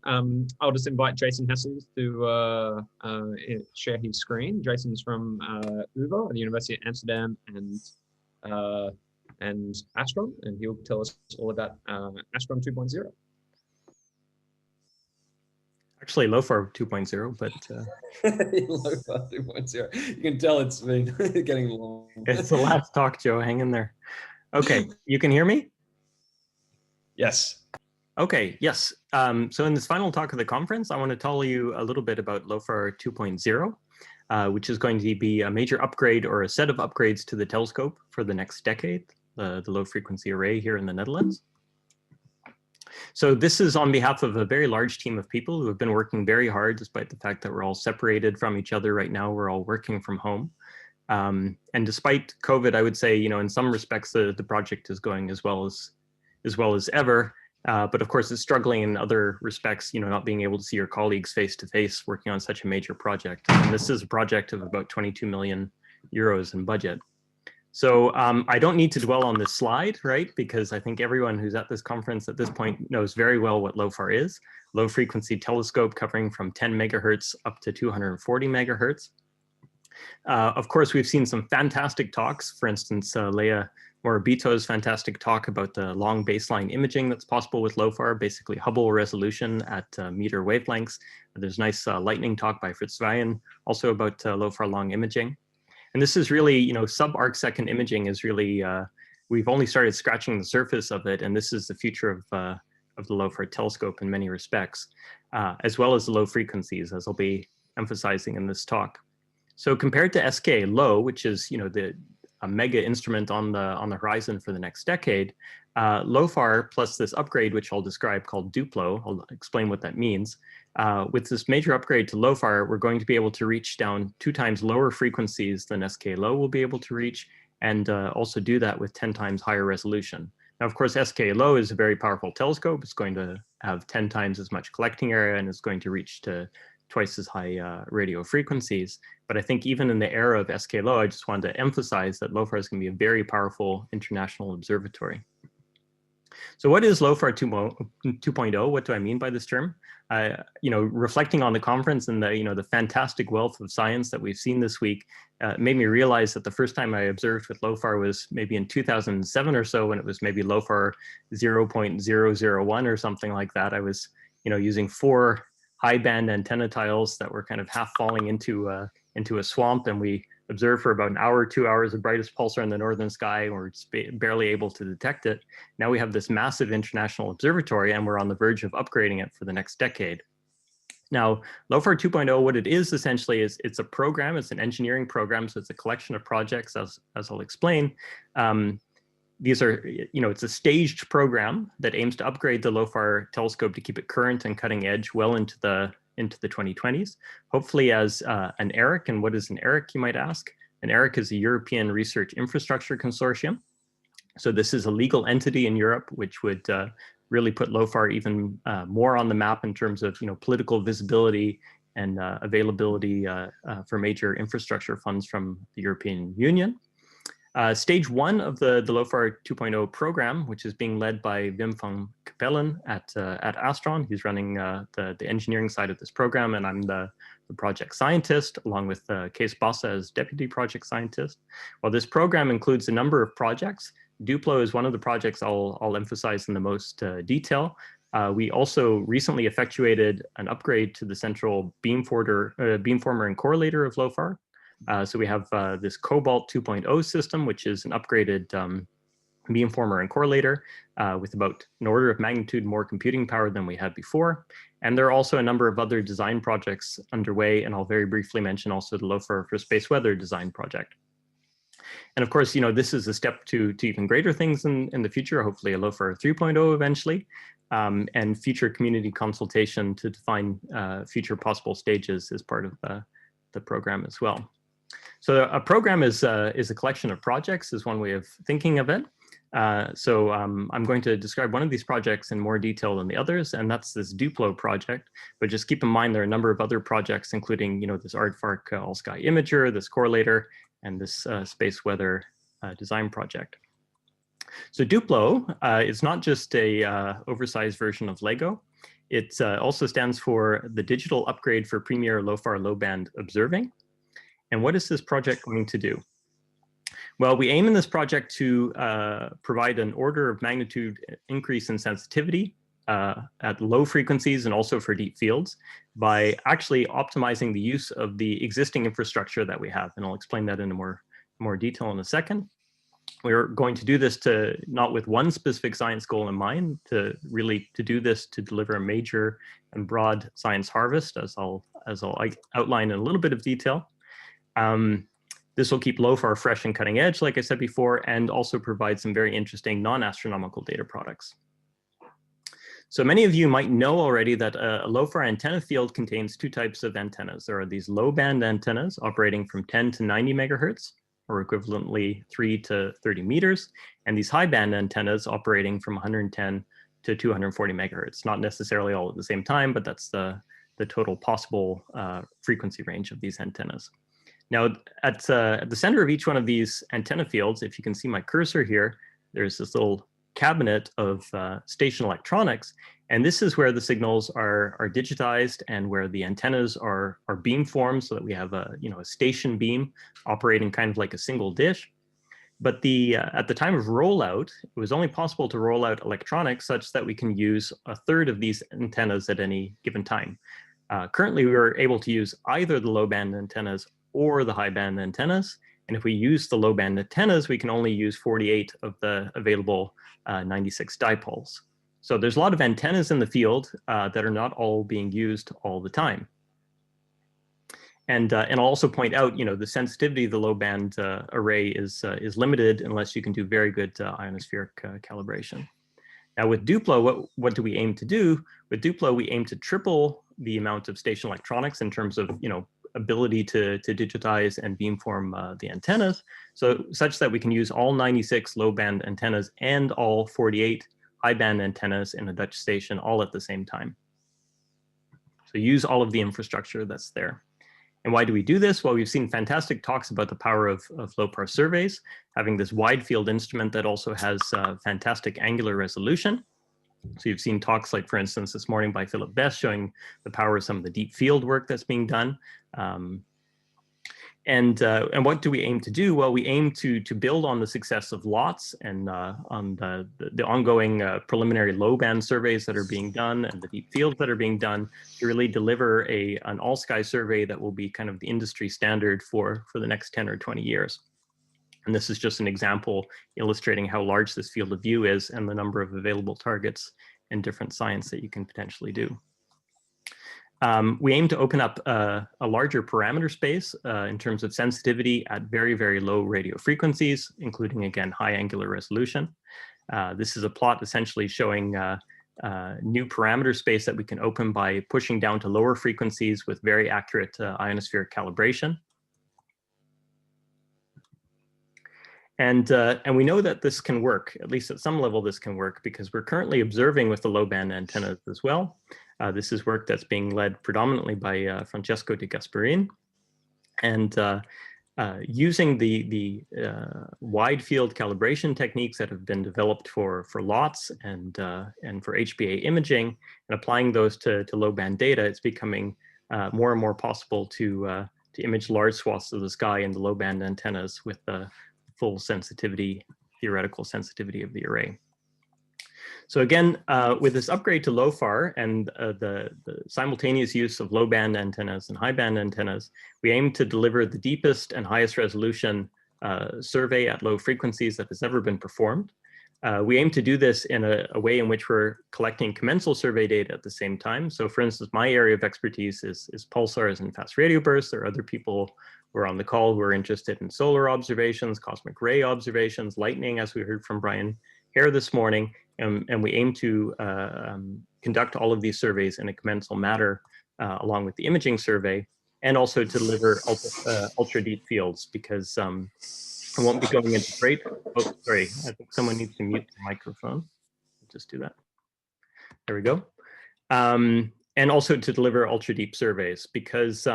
I'll just invite Jason Hessels to share his screen. Jason's from UvA at the University of Amsterdam and Astron, and he'll tell us all about Astron 2.0. Actually, LOFAR 2.0, but LOFAR 2.0. You can tell it's been getting long. It's the last talk, Joe. Hang in there. Okay, you can hear me? Yes. Okay, yes. So in this final talk of the conference, I want to tell you a little bit about LOFAR 2.0, which is going to be a major upgrade or a set of upgrades to the telescope for the next decade, the low frequency array here in the Netherlands. So this is on behalf of a very large team of people who have been working very hard, despite the fact that we're all separated from each other right now. We're all working from home. And despite COVID, I would say, you know, in some respects, the project is going as well as ever. But of course, it's struggling in other respects, you know, not being able to see your colleagues face to face working on such a major project. And this is a project of about 22 million euros in budget. So I don't need to dwell on this slide, right? Because I think everyone who's at this conference at this point knows very well what LOFAR is. Low frequency telescope covering from 10 megahertz up to 240 megahertz. Of course, we've seen some fantastic talks. For instance, Leah Morabito's fantastic talk about the long baseline imaging that's possible with LOFAR, basically Hubble resolution at meter wavelengths. There's a nice lightning talk by Fritz Weihen, also about LOFAR long imaging. And this is really, you know, sub-arc second imaging is really, we've only started scratching the surface of it, and this is the future of the LOFAR telescope in many respects, as well as the low frequencies, as I'll be emphasizing in this talk. So compared to SK low, which is, you know, a mega instrument on the horizon for the next decade, LOFAR plus this upgrade, which I'll describe, called Duplo, I'll explain what that means. With this major upgrade to LOFAR, we're going to be able to reach down 2 times lower frequencies than SK low will be able to reach, and also do that with 10 times higher resolution. Now, of course, SK low is a very powerful telescope. It's going to have 10 times as much collecting area, and it's going to reach to twice as high radio frequencies. But I think even in the era of SK low, I just wanted to emphasize that LOFAR is going to be a very powerful international observatory. So what is LOFAR 2.0? What do I mean by this term? You know, reflecting on the conference and the, you know, the fantastic wealth of science that we've seen this week, made me realize that the first time I observed with LOFAR was maybe in 2007 or so, when it was maybe LOFAR 0.001 or something like that. I was, you know, using 4 high band antenna tiles that were kind of half falling into a swamp, and we observed for about an hour, 2 hours, the brightest pulsar in the northern sky, and we're barely able to detect it. Now we have this massive international observatory, and we're on the verge of upgrading it for the next decade. Now, LOFAR 2.0, what it is essentially is it's a program, it's an engineering program, so it's a collection of projects, as I'll explain. These are, you know, it's a staged program that aims to upgrade the LOFAR telescope to keep it current and cutting edge well into the 2020s, hopefully as an ERIC. And what is an ERIC, you might ask? An ERIC is a European Research Infrastructure Consortium. So this is a legal entity in Europe, which would really put LOFAR even more on the map in terms of, you know, political visibility and availability for major infrastructure funds from the European Union. Stage 1 of the LOFAR 2.0 program, which is being led by Wim van Capellen at Astron. He's running the engineering side of this program, and I'm the project scientist, along with Kees Basse as deputy project scientist. While this program includes a number of projects, Duplo is one of the projects I'll emphasize in the most detail. We also recently effectuated an upgrade to the central beamformer and correlator of LOFAR. So we have this Cobalt 2.0 system, which is an upgraded beamformer and correlator with about an order of magnitude more computing power than we had before. And there are also a number of other design projects underway, and I'll very briefly mention also the LOFAR for space weather design project. And of course, you know, this is a step to even greater things in the future, hopefully a LOFAR 3.0 eventually. and future community consultation to define future possible stages is part of the program as well. So a program is a collection of projects, is one way of thinking of it. I'm going to describe one of these projects in more detail than the others, and that's this Duplo project. But just keep in mind there are a number of other projects, including this AARDFARC all-sky imager, this correlator, and this space weather design project. So Duplo is not just a oversized version of LEGO. It also stands for the Digital Upgrade for Premier LOFAR Low-Band Observing. And what is this project going to do? Well, we aim in this project to provide an order of magnitude increase in sensitivity at low frequencies and also for deep fields by actually optimizing the use of the existing infrastructure that we have. And I'll explain that in more detail in a second. We're going to do this not with one specific science goal in mind, to do this to deliver a major and broad science harvest, as I'll outline in a little bit of detail. This will keep LOFAR fresh and cutting edge, like I said before, and also provide some very interesting non-astronomical data products. So many of you might know already that a LOFAR antenna field contains two types of antennas. There are these low-band antennas operating from 10 to 90 megahertz, or equivalently 3 to 30 meters, and these high-band antennas operating from 110 to 240 megahertz. Not necessarily all at the same time, but that's the total possible frequency range of these antennas. Now, at the center of each one of these antenna fields, if you can see my cursor here, there's this little cabinet of station electronics, and this is where the signals are digitized and where the antennas are beamformed, so that we have a station beam operating kind of like a single dish. But at the time of rollout, it was only possible to roll out electronics such that we can use a third of these antennas at any given time. Currently, we are able to use either the low-band antennas or the high-band antennas. And if we use the low-band antennas, we can only use 48 of the available 96 dipoles. So there's a lot of antennas in the field that are not all being used all the time. And I'll also point out, the sensitivity of the low-band array is limited unless you can do very good ionospheric calibration. Now with Duplo, what do we aim to do? With Duplo, we aim to triple the amount of station electronics in terms of, ability to digitize and beamform the antennas, such that we can use all 96 low-band antennas and all 48 high-band antennas in a Dutch station all at the same time. So use all of the infrastructure that's there. And why do we do this? Well, we've seen fantastic talks about the power of LOPAR surveys, having this wide field instrument that also has fantastic angular resolution. So you've seen talks like, for instance, this morning by Philip Best showing the power of some of the deep field work that's being done. And what do we aim to do? Well, we aim to build on the success of LOTS and on the ongoing preliminary low-band surveys that are being done and the deep fields that are being done to really deliver an all-sky survey that will be kind of the industry standard for the next 10 or 20 years. And this is just an example illustrating how large this field of view is and the number of available targets and different science that you can potentially do. We aim to open up a larger parameter space in terms of sensitivity at very, very low radio frequencies, including, again, high angular resolution. This is a plot essentially showing new parameter space that we can open by pushing down to lower frequencies with very accurate ionospheric calibration. And we know that this can work, at least at some level this can work, because we're currently observing with the low-band antennas as well. This is work that's being led predominantly by Francesco De Gasperin. And using the wide field calibration techniques that have been developed for LOTS and for HBA imaging, and applying those to low-band data, it's becoming more and more possible to image large swaths of the sky in the low-band antennas with the full sensitivity, theoretical sensitivity of the array. So again, with this upgrade to LOFAR and the simultaneous use of low-band antennas and high-band antennas, we aim to deliver the deepest and highest resolution survey at low frequencies that has ever been performed. We aim to do this in a way in which we're collecting commensal survey data at the same time. So for instance, my area of expertise is pulsars and fast radio bursts. There are other people who are on the call who are interested in solar observations, cosmic ray observations, lightning, as we heard from Brian Hare this morning. And we aim to conduct all of these surveys in a commensal manner along with the imaging survey, and also to deliver ultra deep fields, because I won't be going into great, oh, sorry, I think someone needs to mute the microphone. Just do that. There we go. And also to deliver ultra deep surveys, because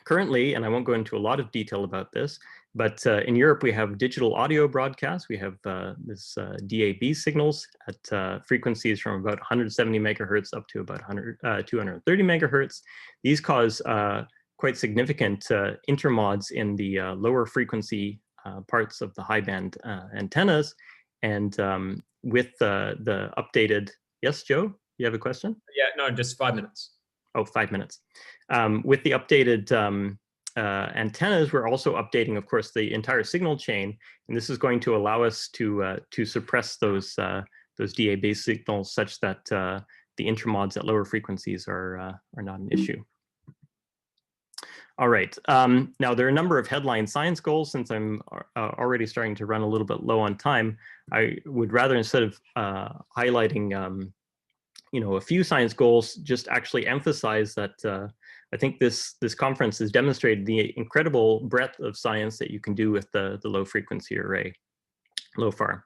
currently, and I won't go into a lot of detail about this, but in Europe, we have digital audio broadcasts. We have this DAB signals at frequencies from about 170 megahertz up to about 230 megahertz. These cause quite significant intermods in the lower frequency parts of the high band antennas. And with the updated, yes, Joe, you have a question? Yeah, no, just 5 minutes. Oh, 5 minutes. With the updated antennas, we're also updating, of course, the entire signal chain, and this is going to allow us to suppress those DAB signals such that the intermods at lower frequencies are not an issue. All right. Now, there are a number of headline science goals. Since I'm already starting to run a little bit low on time, I would rather, instead of highlighting a few science goals, just actually emphasize that I think this conference has demonstrated the incredible breadth of science that you can do with the low frequency array, LOFAR.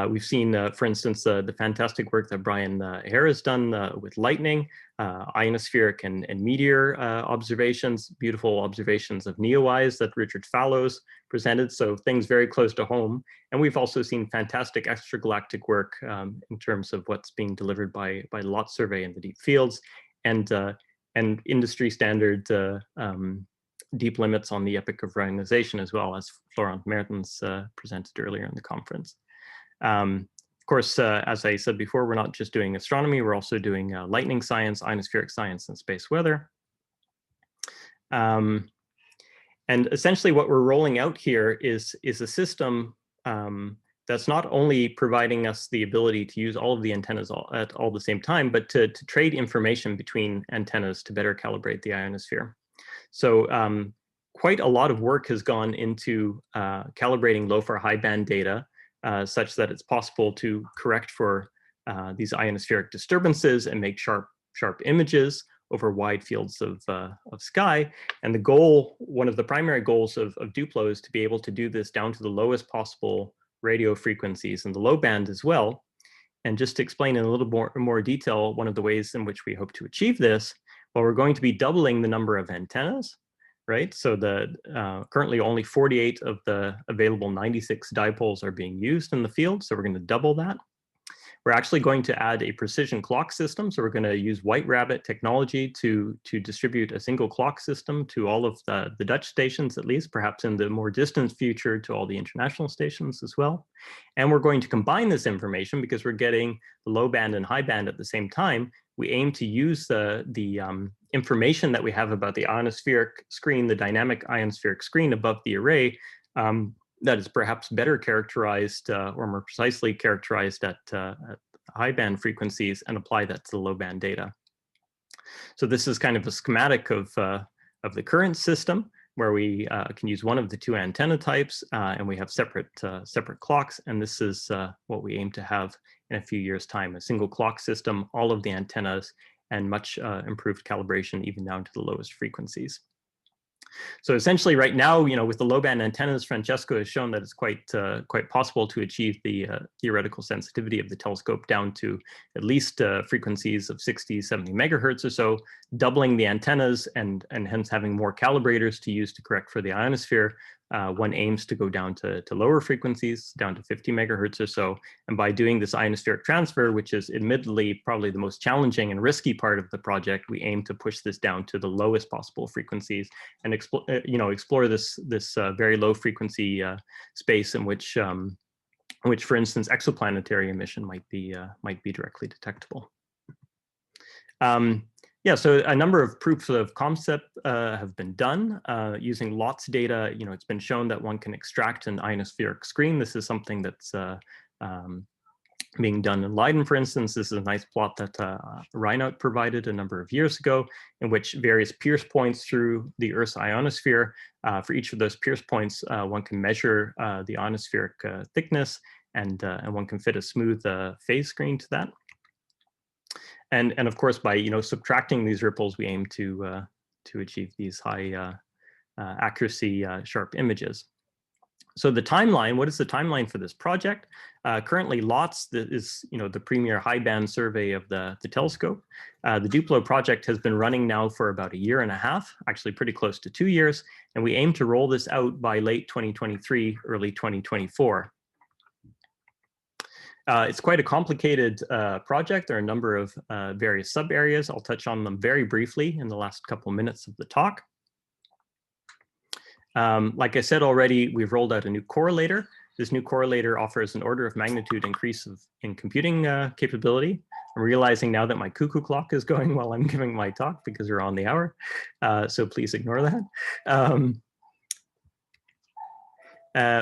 We've seen, for instance, the fantastic work that Brian Hare has done with lightning, ionospheric and meteor observations, beautiful observations of neowise that Richard Fallows presented, so things very close to home. And we've also seen fantastic extragalactic work in terms of what's being delivered by LOT survey in the deep fields, and industry standard deep limits on the epoch of ionization, as well as Florent Mertens presented earlier in the conference. Of course, as I said before, we're not just doing astronomy, we're also doing lightning science, ionospheric science, and space weather. And essentially what we're rolling out here is a system that's not only providing us the ability to use all of the antennas at all the same time, but to trade information between antennas to better calibrate the ionosphere. So quite a lot of work has gone into calibrating LOFAR high band data such that it's possible to correct for these ionospheric disturbances and make sharp images over wide fields of sky. And the goal, one of the primary goals of Duplo, is to be able to do this down to the lowest possible radio frequencies in the low band as well. And just to explain in a little more detail, one of the ways in which we hope to achieve this, well, we're going to be doubling the number of antennas, right? So currently only 48 of the available 96 dipoles are being used in the field, so we're going to double that. We're actually going to add a precision clock system, so we're going to use White Rabbit technology to distribute a single clock system to all of the Dutch stations, at least, perhaps in the more distant future to all the international stations as well. And we're going to combine this information, because we're getting the low band and high band at the same time. We aim to use the information that we have about the ionospheric screen, the dynamic ionospheric screen above the array, that is perhaps better characterized or more precisely characterized at high band frequencies, and apply that to the low band data. So this is kind of a schematic of the current system, where we can use one of the two antenna types, and we have separate clocks. And this is what we aim to have in a few years' time: a single clock system, all of the antennas, and much improved calibration even down to the lowest frequencies. So essentially right now, with the low band antennas, Francesco has shown that it's quite possible to achieve the theoretical sensitivity of the telescope down to at least frequencies of 60, 70 megahertz or so, doubling the antennas and hence having more calibrators to use to correct for the ionosphere. One aims to go down to lower frequencies, down to 50 megahertz or so. And by doing this ionospheric transfer, which is admittedly probably the most challenging and risky part of the project, we aim to push this down to the lowest possible frequencies and explore this very low frequency space in which, for instance, exoplanetary emission might be directly detectable. Yeah, so a number of proofs of concept have been done using LOTS data. It's been shown that one can extract an ionospheric screen. This is something that's being done in Leiden, for instance. This is a nice plot that Reinout provided a number of years ago, in which various pierce points through the Earth's ionosphere. For each of those pierce points, one can measure the ionospheric thickness and one can fit a smooth phase screen to that. And of course, by subtracting these ripples, we aim to achieve these high accuracy sharp images. So the timeline, what is the timeline for this project? Currently, LOTS is the premier high band survey of the telescope. The Duplo project has been running now for about 1.5 years, actually pretty close to 2 years, and we aim to roll this out by late 2023, early 2024. It's quite a complicated project. There are a number of various sub areas. I'll touch on them very briefly in the last couple minutes of the talk. Like I said already, we've rolled out a new correlator. This new correlator offers an order of magnitude increase in computing capability. I'm realizing now that my cuckoo clock is going while I'm giving my talk because we're on the hour, so please ignore that.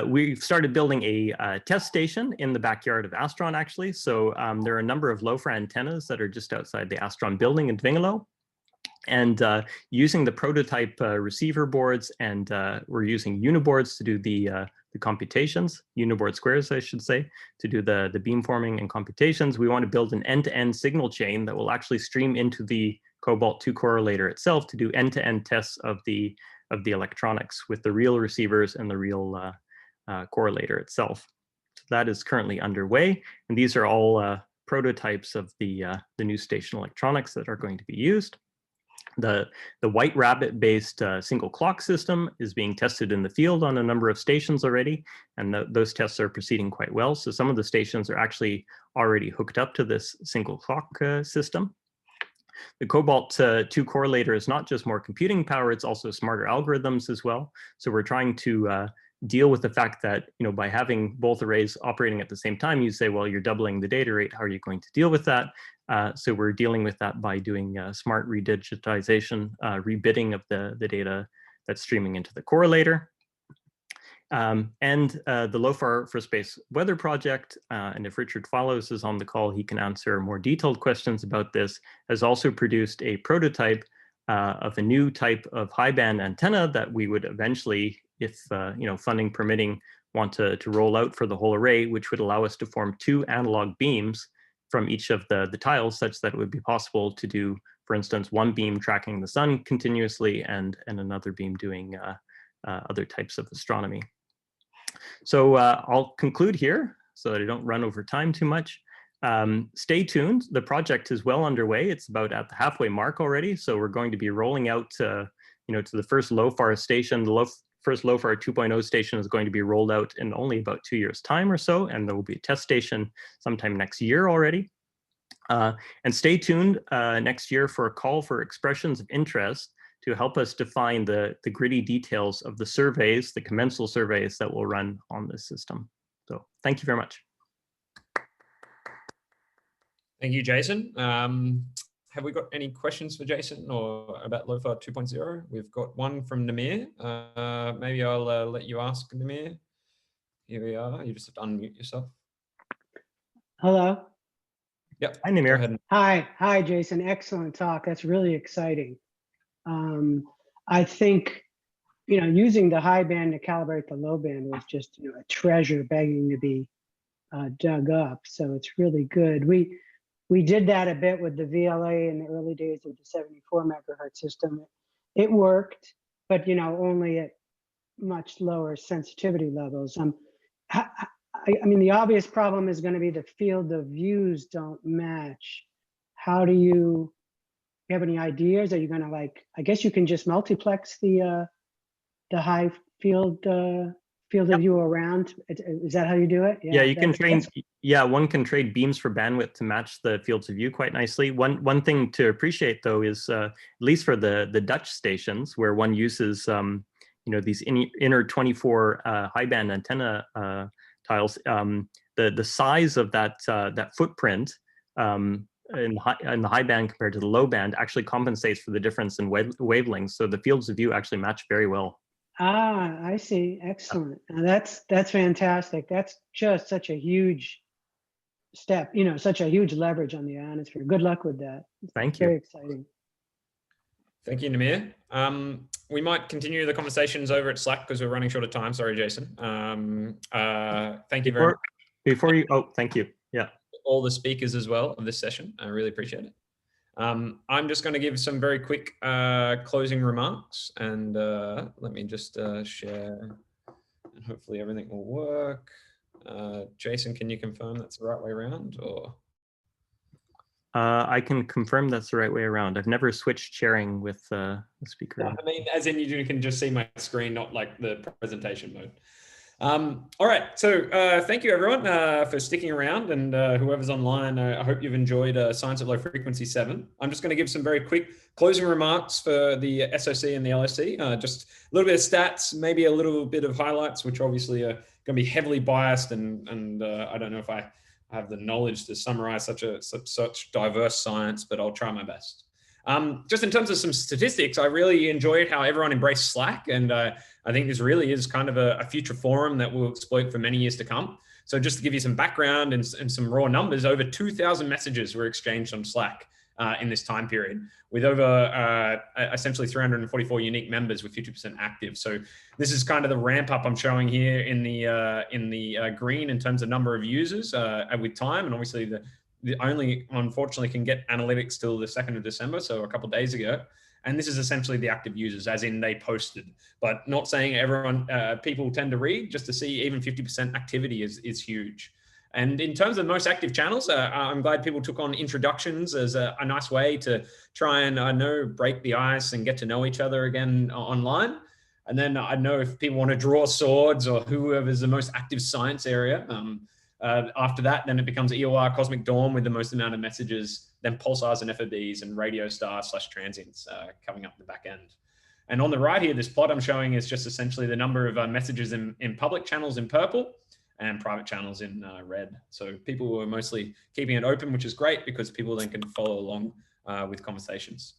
We've started building a test station in the backyard of Astron, actually. So there are a number of LOFR antennas that are just outside the Astron building in Dwingelo. And using the prototype receiver boards, and we're using uniboards to do the computations, uniboard squares, I should say, to do the beamforming and computations. We want to build an end-to-end signal chain that will actually stream into the Cobalt 2 correlator itself to do end-to-end tests of the electronics with the real receivers and the real correlator itself. So that is currently underway, and these are all prototypes of the new station electronics that are going to be used. The White Rabbit-based single clock system is being tested in the field on a number of stations already, and those tests are proceeding quite well. So some of the stations are actually already hooked up to this single clock system. The Cobalt 2 correlator is not just more computing power, it's also smarter algorithms as well. So we're trying to deal with the fact that, by having both arrays operating at the same time, you say, well, you're doubling the data rate, how are you going to deal with that? So we're dealing with that by doing smart redigitization, rebidding of the data that's streaming into the correlator. And the LOFAR for Space Weather Project, and if Richard Follows is on the call, he can answer more detailed questions about this, has also produced a prototype of a new type of high band antenna that we would eventually, if funding permitting, want to roll out for the whole array, which would allow us to form 2 analog beams from each of the tiles, such that it would be possible to do, for instance, one beam tracking the sun continuously and another beam doing other types of astronomy. So I'll conclude here so that I don't run over time too much. Stay tuned. The project is well underway. It's about at the halfway mark already. So we're going to be rolling out to the first LOFAR station. The first LOFAR 2.0 station is going to be rolled out in only about 2 years' time or so, and there will be a test station sometime next year already. And stay tuned next year for a call for expressions of interest to help us define the gritty details of the surveys, the commensal surveys that will run on this system. So thank you very much. Thank you, Jason. Have we got any questions for Jason or about LOFAR 2.0? We've got one from Namir. Maybe I'll let you ask, Namir. Here we are. You just have to unmute yourself. Hello. Yep. Hi, Namir. Hi, Jason. Excellent talk. That's really exciting. I think, using the high band to calibrate the low band was just a treasure begging to be dug up. So it's really good. We did that a bit with the VLA in the early days of the 74 megahertz system. It worked, but only at much lower sensitivity levels. I mean, the obvious problem is going to be the field of views don't match. How do you have any ideas? Are you going to I guess you can just multiplex the high field of view around. Is that how you do it? Yeah, you can train. Yeah, one can trade beams for bandwidth to match the fields of view quite nicely. One thing to appreciate though is at least for the Dutch stations where one uses these inner 24 high band antenna tiles, the size of that footprint in the high band compared to the low band actually compensates for the difference in wavelengths. So the fields of view actually match very well. Ah, I see. Excellent. Now that's fantastic. That's just such a huge step, such a huge leverage on the ionosphere. Good luck with that. Thank you. Very exciting. Thank you, Namir. We might continue the conversations over at Slack because we're running short of time. Sorry, Jason. Thank you very much. Before you, oh, thank you. Yeah. All the speakers as well of this session. I really appreciate it. I'm just going to give some very quick closing remarks, and let me just share, and hopefully everything will work. Jason, can you confirm that's the right way around, or? I can confirm that's the right way around. I've never switched sharing with the speaker. I mean, as in you can just see my screen, not like the presentation mode. All right, so thank you everyone for sticking around, and whoever's online, I hope you've enjoyed Science at Low Frequency 7. I'm just going to give some very quick closing remarks for the SOC and the LSC, just a little bit of stats, maybe a little bit of highlights, which obviously are going to be heavily biased, and I don't know if I have the knowledge to summarize such diverse science, but I'll try my best. Just in terms of some statistics, I really enjoyed how everyone embraced Slack, and I think this really is kind of a future forum that we'll exploit for many years to come. So just to give you some background and some raw numbers, over 2,000 messages were exchanged on Slack in this time period, with over essentially 344 unique members with 50% active. So this is kind of the ramp up I'm showing here in the green in terms of number of users with time, and obviously the only, unfortunately, can get analytics till the 2nd of December, so a couple of days ago. And this is essentially the active users, as in they posted, but not saying everyone, people tend to read, just to see even 50% activity is huge. And in terms of most active channels, I'm glad people took on introductions as a nice way to try and, break the ice and get to know each other again online. And then I know if people want to draw swords or whoever's the most active science area, after that, then it becomes EOR Cosmic Dawn with the most amount of messages, then pulsars and FOBs and radio stars / transients coming up the back end. And on the right here, this plot I'm showing is just essentially the number of messages in public channels in purple and private channels in red. So people are mostly keeping it open, which is great because people then can follow along with conversations.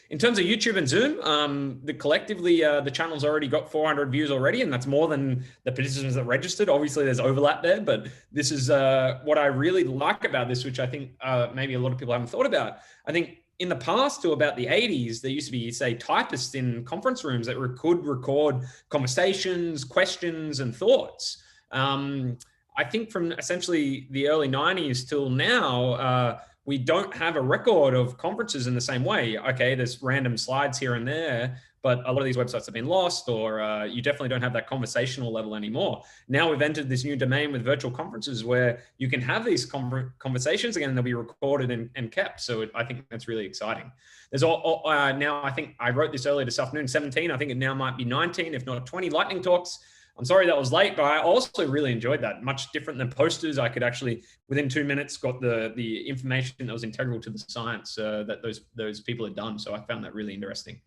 In terms of YouTube and Zoom, collectively, the channel's already got 400 views already, and that's more than the participants that registered. Obviously, there's overlap there, but this is what I really like about this, which I think maybe a lot of people haven't thought about. I think in the past, to about the 80s, there used to be, say, typists in conference rooms that could record conversations, questions, and thoughts. I think from essentially the early 90s till now, we don't have a record of conferences in the same way. Okay, there's random slides here and there, but a lot of these websites have been lost, or you definitely don't have that conversational level anymore. Now we've entered this new domain with virtual conferences where you can have these conversations again, and they'll be recorded and kept. So I think that's really exciting. There's now, I think I wrote this earlier this afternoon, 17, I think it now might be 19, if not 20 lightning talks. I'm sorry that was late, but I also really enjoyed that. Much different than posters. I could actually, within 2 minutes, got the information that was integral to the science that those people had done. So I found that really interesting.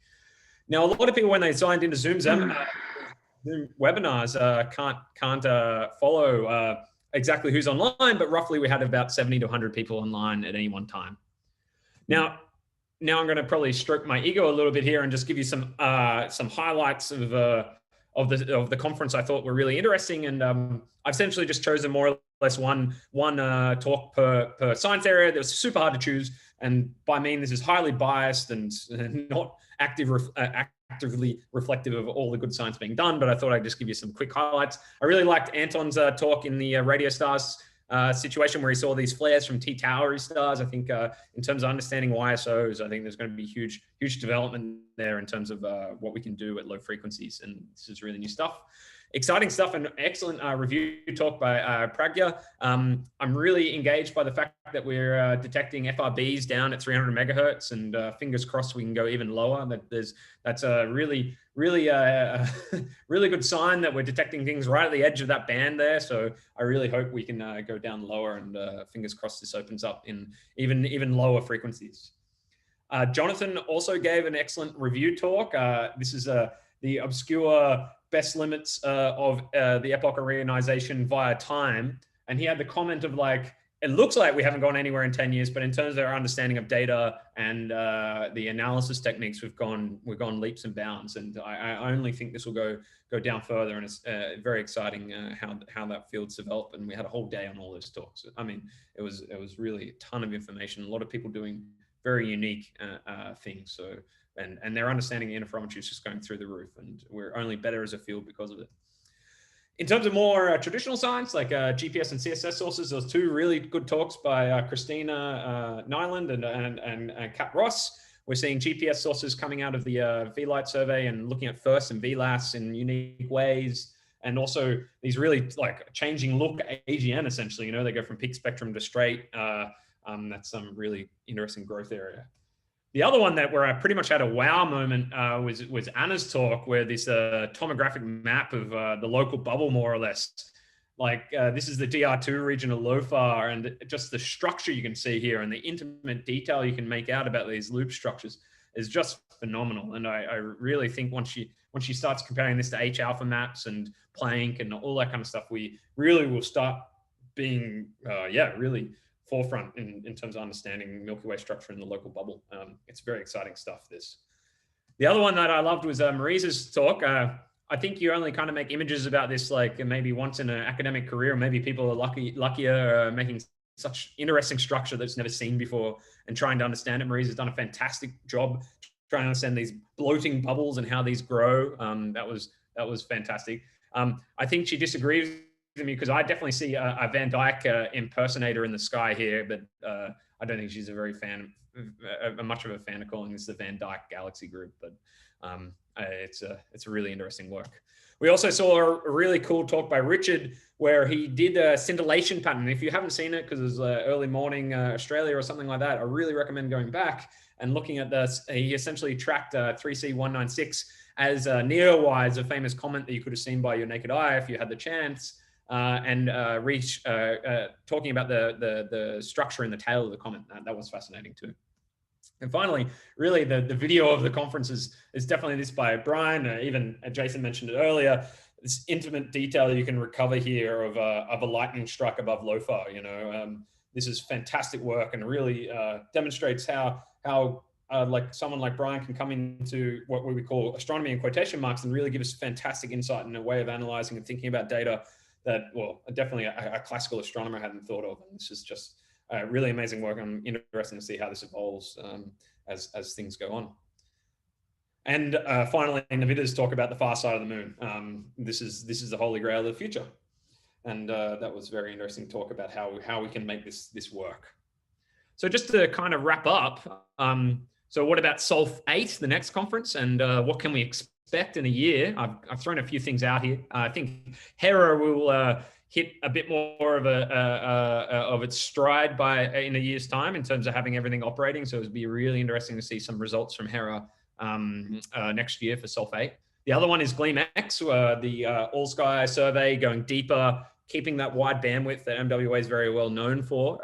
Now, a lot of people, when they signed into Zoom webinars, can't follow exactly who's online, but roughly we had about 70 to 100 people online at any one time. Now I'm going to probably stroke my ego a little bit here and just give you some highlights of the conference I thought were really interesting. And I've essentially just chosen more or less one talk per science area. That was super hard to choose. And by me, this is highly biased and not actively reflective of all the good science being done, but I thought I'd just give you some quick highlights. I really liked Anton's talk in the radio stars situation where he saw these flares from T-Tauri stars. I think in terms of understanding YSOs, I think there's going to be huge development there in terms of what we can do at low frequencies. And this is really new stuff. Exciting stuff and excellent review talk by Pragya. I'm really engaged by the fact that we're detecting FRBs down at 300 megahertz, and fingers crossed we can go even lower. That's a really good sign that we're detecting things right at the edge of that band there. So I really hope we can go down lower, and fingers crossed this opens up in even lower frequencies. Jonathan also gave an excellent review talk. This is the obscure best limits of the epoch reionization via time. And he had the comment of like, it looks like we haven't gone anywhere in 10 years, but in terms of our understanding of data and the analysis techniques, we've gone leaps and bounds. And I only think this will go down further. And it's very exciting how that field's developed. And we had a whole day on all those talks. I mean, it was really a ton of information. A lot of people doing very unique things. So, and their understanding of interferometry is just going through the roof, and we're only better as a field because of it. In terms of more traditional science, like GPS and CSS sources, there was two really good talks by Christina Nyland and Kat Ross. We're seeing GPS sources coming out of the VLight survey and looking at FIRST and VLAS in unique ways. And also these really like changing look AGN essentially, you know, they go from peak spectrum to straight. That's some really interesting growth area. The other one that where I pretty much had a wow moment was Anna's talk, where this tomographic map of the local bubble, more or less. Like this is the DR2 region of LOFAR, and just the structure you can see here and the intimate detail you can make out about these loop structures is just phenomenal. And I really think once she starts comparing this to H alpha maps and Planck and all that kind of stuff, we really will start being, really forefront in terms of understanding Milky Way structure in the local bubble. It's very exciting stuff, this. The other one that I loved was Marisa's talk. I think you only kind of make images about this like maybe once in an academic career, or maybe people are luckier making such interesting structure that's never seen before and trying to understand it. Marisa's done a fantastic job trying to understand these bloating bubbles and how these grow. That was fantastic. I think she disagrees with me because I definitely see a Van Dyke impersonator in the sky here, but I don't think she's a very much of a fan of calling this the Van Dyke Galaxy Group. But it's a really interesting work. We also saw a really cool talk by Richard where he did a scintillation pattern. If you haven't seen it because it was early morning Australia or something like that, I really recommend going back and looking at this. He essentially tracked 3C196 as neowise, a famous comet that you could have seen by your naked eye if you had the chance, and talking about the structure in the tail of the comet. That was fascinating too. And finally, really the video of the conference is definitely this by Brian. Even Jason mentioned it earlier. This intimate detail you can recover here of a lightning strike above LOFAR. You know, this is fantastic work and really demonstrates how like someone like Brian can come into what we would call astronomy in quotation marks and really give us fantastic insight and a way of analyzing and thinking about data that, well, definitely a classical astronomer hadn't thought of. And this is just really amazing work. I'm interested to see how this evolves as things go on. And finally, Navida's talk about the far side of the moon. This is the holy grail of the future. And that was very interesting talk about how we can make this work. So just to kind of wrap up, so what about SALF-VIII, the next conference, and what can we expect in a year? I've thrown a few things out here. I think Hera will hit a bit more of its stride in a year's time in terms of having everything operating. So it'd be really interesting to see some results from Hera next year for SALF-VIII. The other one is GleamX, the all-sky survey, going deeper, keeping that wide bandwidth that MWA is very well known for,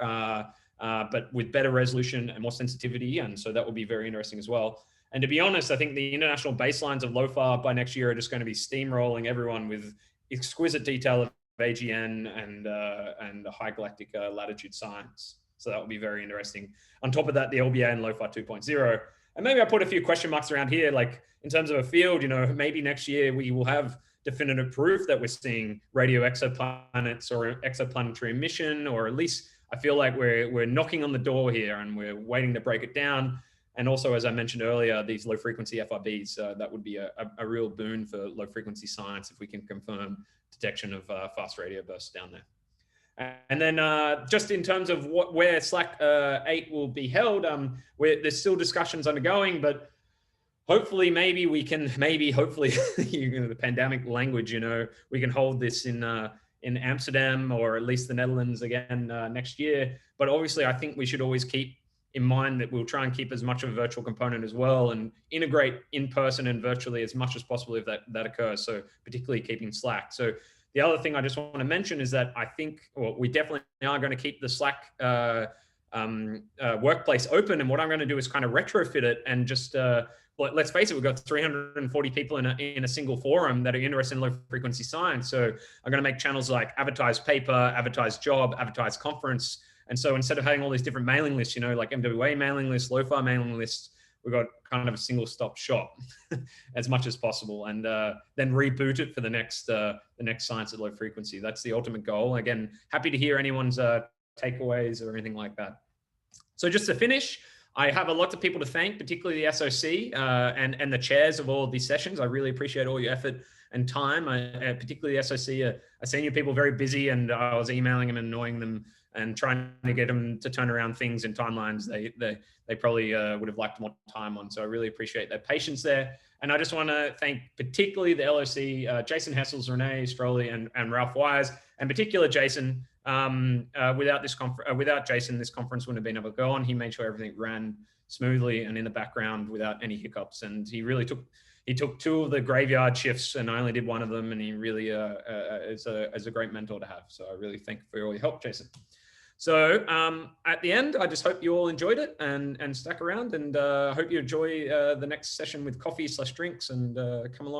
but with better resolution and more sensitivity. And so that will be very interesting as well. And to be honest, I think the international baselines of LOFAR by next year are just going to be steamrolling everyone with exquisite detail of AGN and high galactic latitude science. So that will be very interesting. On top of that, the LBA and LOFAR 2.0. And maybe I put a few question marks around here, like in terms of a field, you know, maybe next year we will have definitive proof that we're seeing radio exoplanets or exoplanetary emission, or at least I feel like we're knocking on the door here and we're waiting to break it down. And also, as I mentioned earlier, these low frequency FRBs, that would be a real boon for low frequency science if we can confirm detection of fast radio bursts down there. And then just in terms of where SLAC 8 will be held, there's still discussions undergoing, but hopefully hopefully the pandemic language, you know, we can hold this in Amsterdam or at least the Netherlands again next year. But obviously, I think we should always keep in mind that we'll try and keep as much of a virtual component as well and integrate in person and virtually as much as possible if that occurs. So particularly keeping SLAC. So the other thing I just want to mention is that I think, well, we definitely are going to keep the SLAC workplace open. And what I'm going to do is kind of retrofit it and just, let's face it, we've got 340 people in a single forum that are interested in low frequency science. So I'm going to make channels like advertise paper, advertise job, advertise conference. And so instead of having all these different mailing lists, you know, like MWA mailing lists, LOFAR mailing lists, we've got kind of a single stop shop as much as possible, and then reboot it for the next science at low frequency. That's the ultimate goal. Again, happy to hear anyone's takeaways or anything like that. So just to finish, I have a lot of people to thank, particularly the SOC and the chairs of all of these sessions. I really appreciate all your effort and time. Particularly the SOC, senior people very busy, and I was emailing them and annoying them and trying to get them to turn around things in timelines they probably would have liked more time on. So I really appreciate their patience there. And I just want to thank particularly the LOC, Jason Hessels, Renee Stroley, and Ralph Wise, and particular Jason. Without Jason, this conference wouldn't have been able to go on. He made sure everything ran smoothly and in the background without any hiccups. And he really took 2 of the graveyard shifts, and I only did 1 of them. And he really is a great mentor to have. So I really thank you for all your help, Jason. So at the end, I just hope you all enjoyed it and stuck around, and I hope you enjoy the next session with coffee/drinks, and come along.